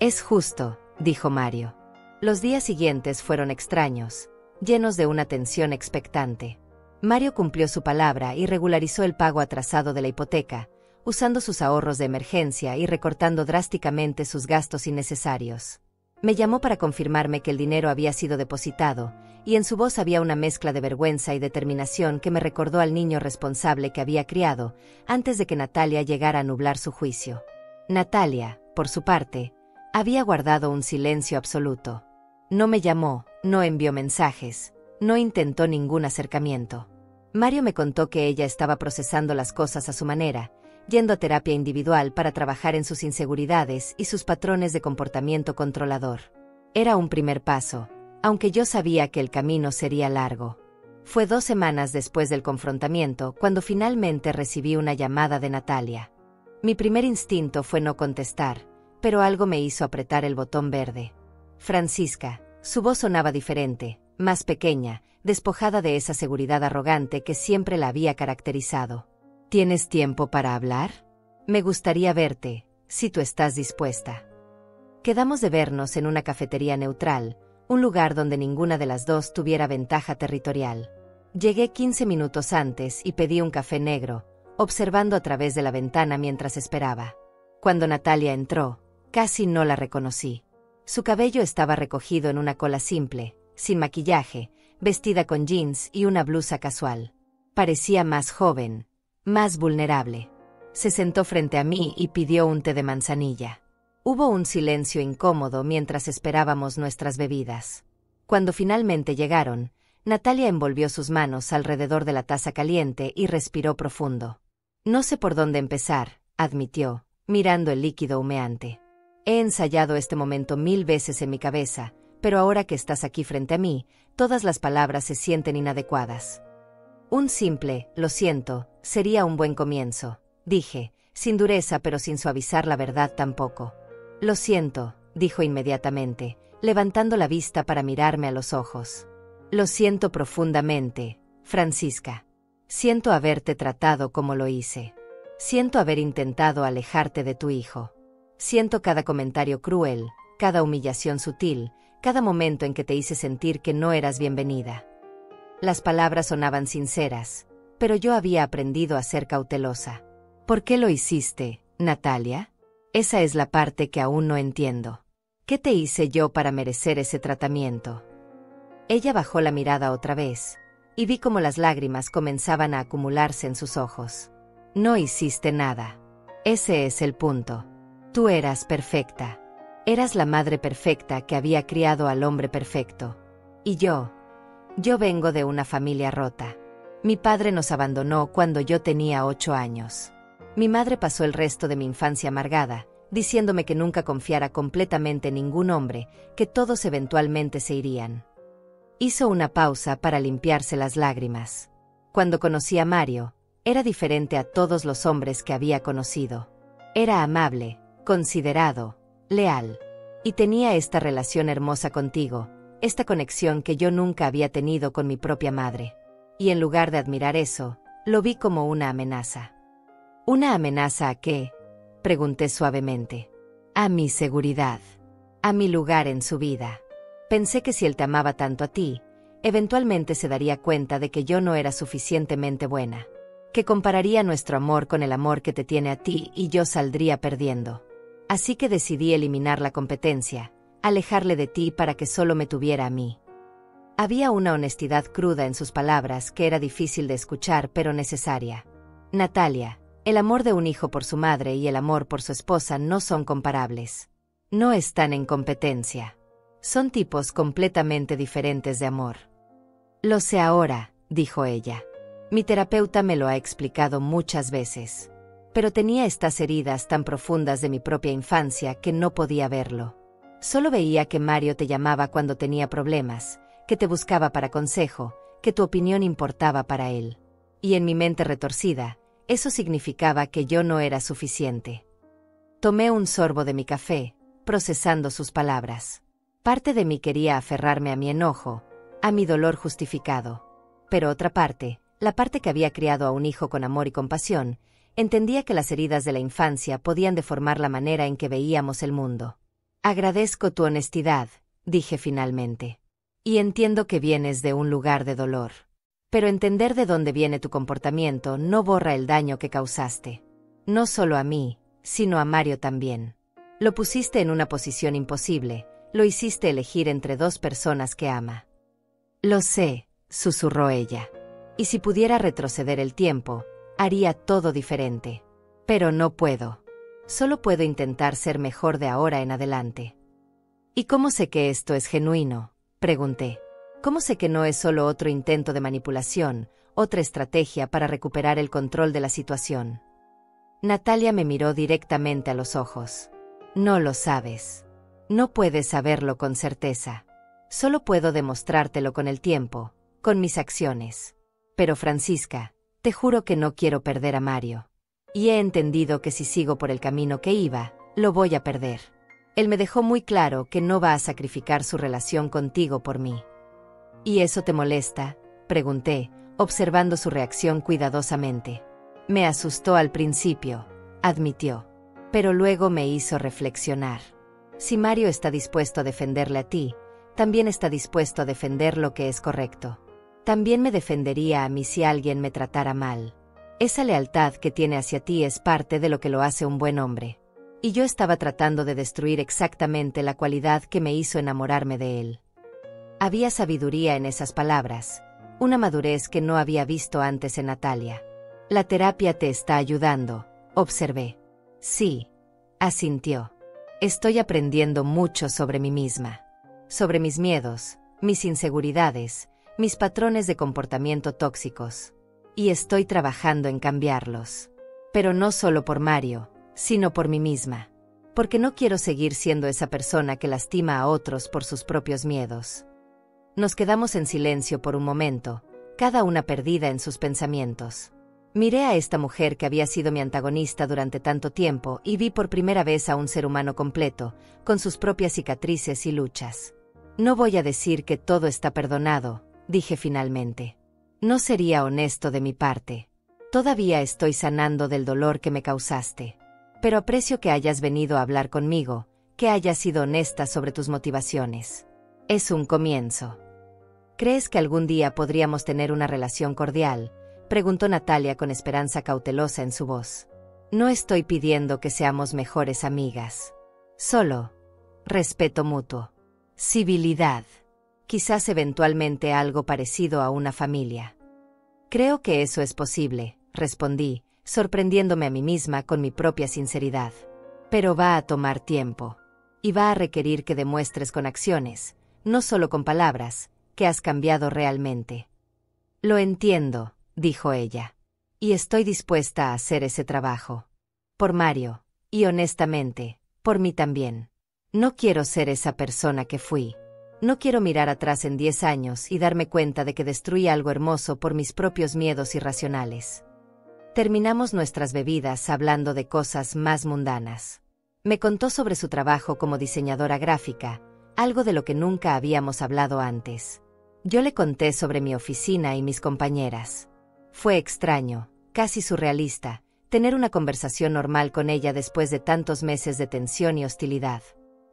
Es justo, dijo Mario. Los días siguientes fueron extraños, llenos de una tensión expectante. Mario cumplió su palabra y regularizó el pago atrasado de la hipoteca, usando sus ahorros de emergencia y recortando drásticamente sus gastos innecesarios. Me llamó para confirmarme que el dinero había sido depositado, y en su voz había una mezcla de vergüenza y determinación que me recordó al niño responsable que había criado, antes de que Natalia llegara a nublar su juicio. Natalia, por su parte, había guardado un silencio absoluto. No me llamó, no envió mensajes, no intentó ningún acercamiento. Mario me contó que ella estaba procesando las cosas a su manera, yendo a terapia individual para trabajar en sus inseguridades y sus patrones de comportamiento controlador. Era un primer paso, aunque yo sabía que el camino sería largo. Fue 2 semanas después del confrontamiento cuando finalmente recibí una llamada de Natalia. Mi primer instinto fue no contestar, pero algo me hizo apretar el botón verde. Francisca, su voz sonaba diferente, más pequeña, despojada de esa seguridad arrogante que siempre la había caracterizado. ¿Tienes tiempo para hablar? Me gustaría verte, si tú estás dispuesta. Quedamos de vernos en una cafetería neutral, un lugar donde ninguna de las dos tuviera ventaja territorial. Llegué 15 minutos antes y pedí un café negro, observando a través de la ventana mientras esperaba. Cuando Natalia entró, casi no la reconocí. Su cabello estaba recogido en una cola simple, sin maquillaje, vestida con jeans y una blusa casual. Parecía más joven, más vulnerable. Se sentó frente a mí y pidió un té de manzanilla. Hubo un silencio incómodo mientras esperábamos nuestras bebidas. Cuando finalmente llegaron, Natalia envolvió sus manos alrededor de la taza caliente y respiró profundo. No sé por dónde empezar, admitió, mirando el líquido humeante. He ensayado este momento 1000 veces en mi cabeza, pero ahora que estás aquí frente a mí, todas las palabras se sienten inadecuadas. Un simple, lo siento, sería un buen comienzo, dije, sin dureza pero sin suavizar la verdad tampoco. Lo siento, dijo inmediatamente, levantando la vista para mirarme a los ojos. Lo siento profundamente, Francisca. Siento haberte tratado como lo hice. Siento haber intentado alejarte de tu hijo. Siento cada comentario cruel, cada humillación sutil, cada momento en que te hice sentir que no eras bienvenida. Las palabras sonaban sinceras, pero yo había aprendido a ser cautelosa. ¿Por qué lo hiciste, Natalia? Esa es la parte que aún no entiendo. ¿Qué te hice yo para merecer ese tratamiento? Ella bajó la mirada otra vez, y vi cómo las lágrimas comenzaban a acumularse en sus ojos. No hiciste nada. Ese es el punto. Tú eras perfecta. Eras la madre perfecta que había criado al hombre perfecto. Y yo vengo de una familia rota. Mi padre nos abandonó cuando yo tenía 8 años. Mi madre pasó el resto de mi infancia amargada, diciéndome que nunca confiara completamente en ningún hombre, que todos eventualmente se irían. Hizo una pausa para limpiarse las lágrimas. Cuando conocí a Mario, era diferente a todos los hombres que había conocido. Era amable, considerado, leal. Y tenía esta relación hermosa contigo, esta conexión que yo nunca había tenido con mi propia madre. Y en lugar de admirar eso, lo vi como una amenaza. ¿Una amenaza a qué?, pregunté suavemente. A mi seguridad. A mi lugar en su vida. Pensé que si él te amaba tanto a ti, eventualmente se daría cuenta de que yo no era suficientemente buena. Que compararía nuestro amor con el amor que te tiene a ti y yo saldría perdiendo. Así que decidí eliminar la competencia, alejarle de ti para que solo me tuviera a mí. Había una honestidad cruda en sus palabras que era difícil de escuchar pero necesaria. Natalia, el amor de un hijo por su madre y el amor por su esposa no son comparables. No están en competencia. Son tipos completamente diferentes de amor. Lo sé ahora, dijo ella. Mi terapeuta me lo ha explicado muchas veces. Pero tenía estas heridas tan profundas de mi propia infancia que no podía verlo. Solo veía que Mario te llamaba cuando tenía problemas, que te buscaba para consejo, que tu opinión importaba para él. Y en mi mente retorcida, eso significaba que yo no era suficiente. Tomé un sorbo de mi café, procesando sus palabras. Parte de mí quería aferrarme a mi enojo, a mi dolor justificado. Pero otra parte, la parte que había criado a un hijo con amor y compasión, entendía que las heridas de la infancia podían deformar la manera en que veíamos el mundo. Agradezco tu honestidad, dije finalmente. Y entiendo que vienes de un lugar de dolor. Pero entender de dónde viene tu comportamiento no borra el daño que causaste. No solo a mí, sino a Mario también. Lo pusiste en una posición imposible, lo hiciste elegir entre 2 personas que ama. Lo sé, susurró ella. Y si pudiera retroceder el tiempo, haría todo diferente. Pero no puedo. Solo puedo intentar ser mejor de ahora en adelante. ¿Y cómo sé que esto es genuino?, pregunté. ¿Cómo sé que no es solo otro intento de manipulación, otra estrategia para recuperar el control de la situación? Natalia me miró directamente a los ojos. No lo sabes. No puedes saberlo con certeza. Solo puedo demostrártelo con el tiempo, con mis acciones. Pero Francisca, te juro que no quiero perder a Mario. Y he entendido que si sigo por el camino que iba, lo voy a perder. Él me dejó muy claro que no va a sacrificar su relación contigo por mí. ¿Y eso te molesta?, pregunté, observando su reacción cuidadosamente. Me asustó al principio, admitió. Pero luego me hizo reflexionar. Si Mario está dispuesto a defenderle a ti, también está dispuesto a defender lo que es correcto. También me defendería a mí si alguien me tratara mal. Esa lealtad que tiene hacia ti es parte de lo que lo hace un buen hombre. Y yo estaba tratando de destruir exactamente la cualidad que me hizo enamorarme de él. Había sabiduría en esas palabras, una madurez que no había visto antes en Natalia. La terapia te está ayudando, observé. Sí, asintió. Estoy aprendiendo mucho sobre mí misma, sobre mis miedos, mis inseguridades, mis patrones de comportamiento tóxicos. Y estoy trabajando en cambiarlos. Pero no solo por Mario, sino por mí misma. Porque no quiero seguir siendo esa persona que lastima a otros por sus propios miedos. Nos quedamos en silencio por un momento, cada una perdida en sus pensamientos. Miré a esta mujer que había sido mi antagonista durante tanto tiempo y vi por primera vez a un ser humano completo, con sus propias cicatrices y luchas. No voy a decir que todo está perdonado, dije finalmente. No sería honesto de mi parte. Todavía estoy sanando del dolor que me causaste. Pero aprecio que hayas venido a hablar conmigo, que hayas sido honesta sobre tus motivaciones. Es un comienzo. ¿Crees que algún día podríamos tener una relación cordial?, preguntó Natalia con esperanza cautelosa en su voz. No estoy pidiendo que seamos mejores amigas. Solo respeto mutuo. Civilidad. Quizás eventualmente algo parecido a una familia. Creo que eso es posible, respondí, sorprendiéndome a mí misma con mi propia sinceridad. Pero va a tomar tiempo. Y va a requerir que demuestres con acciones, no solo con palabras, que has cambiado realmente. Lo entiendo, dijo ella. Y estoy dispuesta a hacer ese trabajo. Por Mario, y honestamente, por mí también. No quiero ser esa persona que fui. No quiero mirar atrás en 10 años y darme cuenta de que destruí algo hermoso por mis propios miedos irracionales. Terminamos nuestras bebidas hablando de cosas más mundanas. Me contó sobre su trabajo como diseñadora gráfica, algo de lo que nunca habíamos hablado antes. Yo le conté sobre mi oficina y mis compañeras. Fue extraño, casi surrealista, tener una conversación normal con ella después de tantos meses de tensión y hostilidad.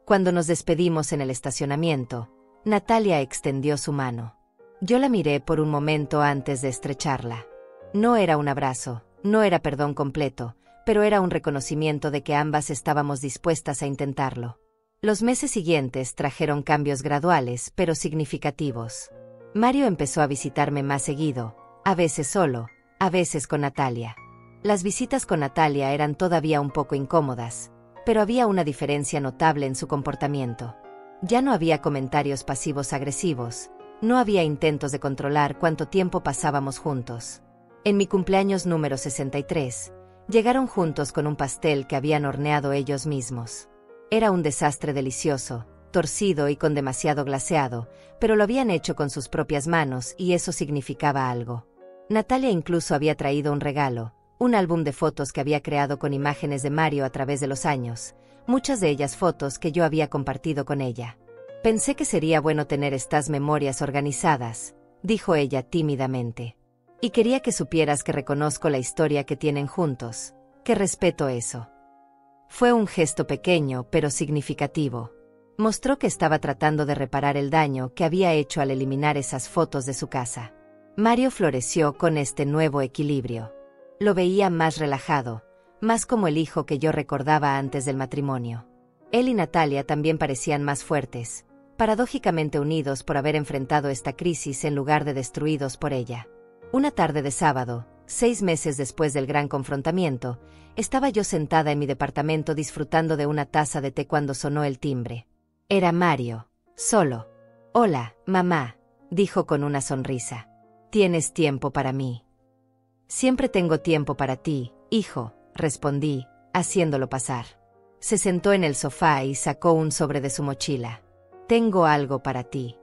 Cuando nos despedimos en el estacionamiento, Natalia extendió su mano. Yo la miré por un momento antes de estrecharla. No era un abrazo, no era perdón completo, pero era un reconocimiento de que ambas estábamos dispuestas a intentarlo. Los meses siguientes trajeron cambios graduales, pero significativos. Mario empezó a visitarme más seguido, a veces solo, a veces con Natalia. Las visitas con Natalia eran todavía un poco incómodas, pero había una diferencia notable en su comportamiento. Ya no había comentarios pasivos-agresivos, no había intentos de controlar cuánto tiempo pasábamos juntos. En mi cumpleaños número 63, llegaron juntos con un pastel que habían horneado ellos mismos. Era un desastre delicioso, torcido y con demasiado glaseado, pero lo habían hecho con sus propias manos y eso significaba algo. Natalia incluso había traído un regalo, un álbum de fotos que había creado con imágenes de Mario a través de los años, muchas de ellas fotos que yo había compartido con ella. Pensé que sería bueno tener estas memorias organizadas, dijo ella tímidamente. Y quería que supieras que reconozco la historia que tienen juntos, que respeto eso. Fue un gesto pequeño pero significativo. Mostró que estaba tratando de reparar el daño que había hecho al eliminar esas fotos de su casa. Mario floreció con este nuevo equilibrio. Lo veía más relajado, más como el hijo que yo recordaba antes del matrimonio. Él y Natalia también parecían más fuertes, paradójicamente unidos por haber enfrentado esta crisis en lugar de destruidos por ella. Una tarde de sábado, 6 meses después del gran confrontamiento, estaba yo sentada en mi departamento disfrutando de una taza de té cuando sonó el timbre. Era Mario, solo. «Hola, mamá», dijo con una sonrisa. «¿Tienes tiempo para mí?» «Siempre tengo tiempo para ti, hijo», respondí, haciéndolo pasar. Se sentó en el sofá y sacó un sobre de su mochila. «Tengo algo para ti».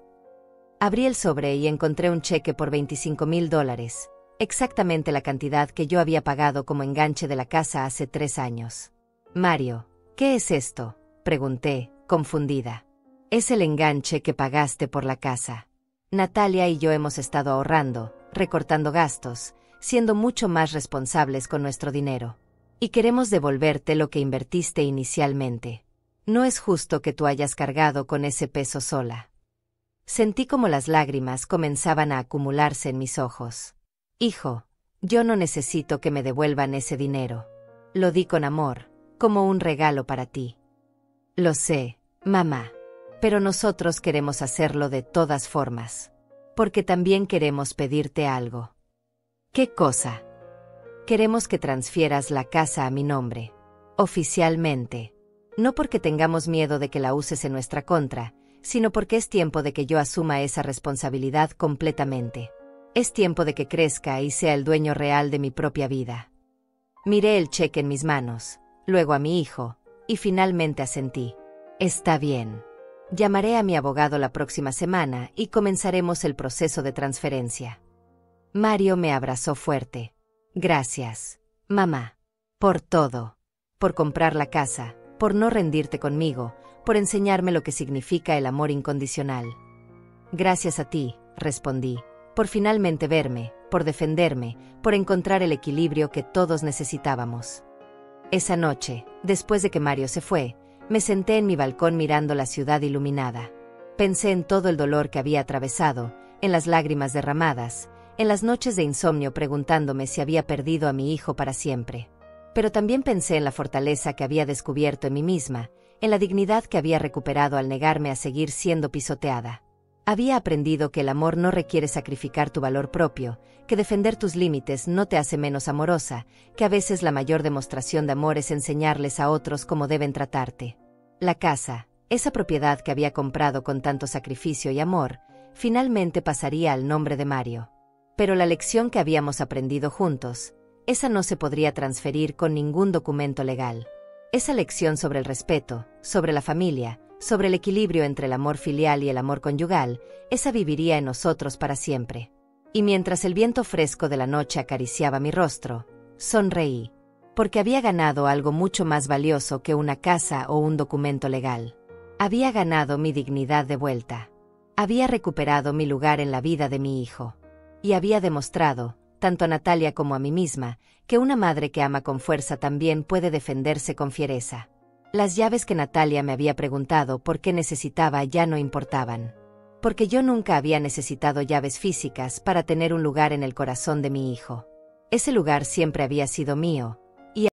Abrí el sobre y encontré un cheque por $25,000, exactamente la cantidad que yo había pagado como enganche de la casa hace 3 años. «Mario, ¿qué es esto?», pregunté, confundida. «Es el enganche que pagaste por la casa. Natalia y yo hemos estado ahorrando, recortando gastos, siendo mucho más responsables con nuestro dinero. Y queremos devolverte lo que invertiste inicialmente. No es justo que tú hayas cargado con ese peso sola». Sentí como las lágrimas comenzaban a acumularse en mis ojos. «Hijo, yo no necesito que me devuelvan ese dinero. Lo di con amor, como un regalo para ti». «Lo sé, mamá. Pero nosotros queremos hacerlo de todas formas. Porque también queremos pedirte algo». «¿Qué cosa?» «Queremos que transfieras la casa a mi nombre. Oficialmente. No porque tengamos miedo de que la uses en nuestra contra, sino porque es tiempo de que yo asuma esa responsabilidad completamente. Es tiempo de que crezca y sea el dueño real de mi propia vida». Miré el cheque en mis manos, luego a mi hijo, y finalmente asentí. «Está bien. Llamaré a mi abogado la próxima semana y comenzaremos el proceso de transferencia». Mario me abrazó fuerte. «Gracias, mamá. Por todo. Por comprar la casa, por no rendirte conmigo, por enseñarme lo que significa el amor incondicional». «Gracias a ti», respondí, «por finalmente verme, por defenderme, por encontrar el equilibrio que todos necesitábamos». Esa noche, después de que Mario se fue, me senté en mi balcón mirando la ciudad iluminada. Pensé en todo el dolor que había atravesado, en las lágrimas derramadas, en las noches de insomnio preguntándome si había perdido a mi hijo para siempre. Pero también pensé en la fortaleza que había descubierto en mí misma, en la dignidad que había recuperado al negarme a seguir siendo pisoteada. Había aprendido que el amor no requiere sacrificar tu valor propio, que defender tus límites no te hace menos amorosa, que a veces la mayor demostración de amor es enseñarles a otros cómo deben tratarte. La casa, esa propiedad que había comprado con tanto sacrificio y amor, finalmente pasaría al nombre de Mario. Pero la lección que habíamos aprendido juntos, esa no se podría transferir con ningún documento legal. Esa lección sobre el respeto, sobre la familia, sobre el equilibrio entre el amor filial y el amor conyugal, esa viviría en nosotros para siempre. Y mientras el viento fresco de la noche acariciaba mi rostro, sonreí, porque había ganado algo mucho más valioso que una casa o un documento legal. Había ganado mi dignidad de vuelta. Había recuperado mi lugar en la vida de mi hijo. Y había demostrado, tanto a Natalia como a mí misma, que una madre que ama con fuerza también puede defenderse con fiereza. Las llaves que Natalia me había preguntado por qué necesitaba ya no importaban. Porque yo nunca había necesitado llaves físicas para tener un lugar en el corazón de mi hijo. Ese lugar siempre había sido mío,